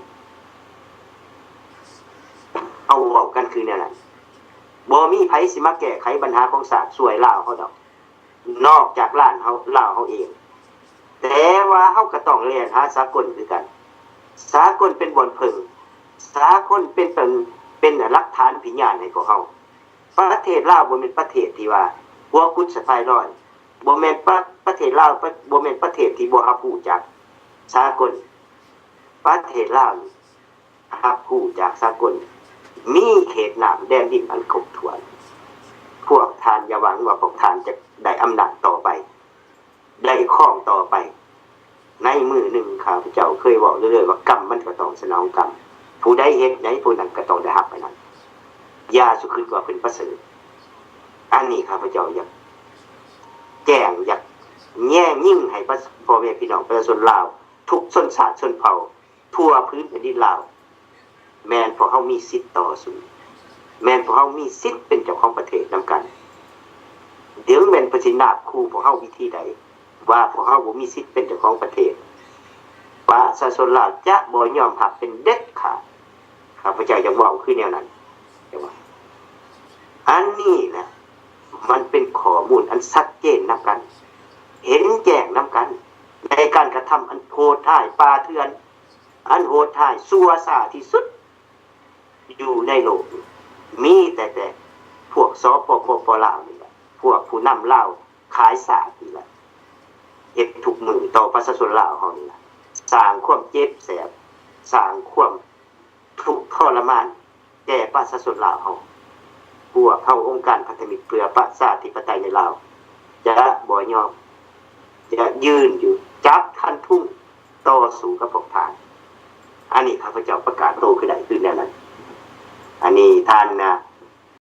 เอาเว้ากันคือแนวนั้นบ่มีไผสิมาแก้ไขปัญหาของชาติช่วยลาวเฮาดอกนอกจากลาวเฮาเองแต่ว่าเฮาก็ต้องเรียนหาสากลคือกันสากลเป็นบ่อนพึ่งสากลเป็นหลักฐานพิญญาณให้พวกเฮาประเทศลาวบ่แม่นประเทศที่ว่าหัวกุดสะพายร้อยบ่แม่นประเทศลาวบ่แม่นประเทศที่บ่รับรู้จักสากลประเทศลาวรับรู้จักสากลมีเขตน้ำแดนดินอันครบถ้วนพวกท่านอย่าหวังว่าพวกท่านจะได้อำนาจต่อไปได้ครองต่อไปในมือหนึ่งข้าพเจ้าเคยบอกเรื่อยๆว่ากรรมมันก็ต้องสนองกรรมผู้ใดเฮ็ดไหนผู้นั้นก็ต้องได้รับไปนั้นอย่าสุขึกว่าเป็นประเสริฐอันนี้ข้าพเจ้าอยากแจ้งอยากแย่งยิ่งให้พ่อแม่พี่น้องประชาชนลาวทุกชนชาติชนเผ่าทั่วพื้นแผ่นดินลาวแม่นพวกเฮามีสิทธิ์ต่อสู้แม่นพวกเฮามีสิทธิ์เป็นเจ้าของประเทศนำกันเดี๋ยวแม่นประสินาบคู่พวกเฮาวิธีใดว่าพวกเฮาบ่มีสิทธิ์เป็นเจ้าของประเทศประชาชนลาวจะบ่ยอมรับเป็นเด็ดขาดข้าพเจ้าอยากเว้าคือแนวนั้นจังว่าอันนี้แหละมันเป็นข้อมูลอันชัดเจนนำกันเห็นแจ้งนำกันในการกระทำอันโหดร้ายป่าเถื่อนอันโหดร้ายชั่วซ่าที่สุดอยู่ในโลกมีแต่พวกสปปลาวนี่แหละพวกผู้นำลาวขายสาสนี่แหละเฮ็ดทุกมือต่อประชาชนลาวเฮานี่ล่ะสร้างความเจ็บแสบสร้างความทุกข์ทรมานแก่ประชาชนลาวเฮาพวกเฮาองค์การพันธมิตรเพื่อประชาธิปไตยในลาวจะบ่ยอมจะยืนอยู่จับคันทุ่งต่อสู้กับพวกท่านอันนี้ข้าพเจ้าประกาศโตขึ้นได้คือแนวนั้น อันนี้ท่านนะ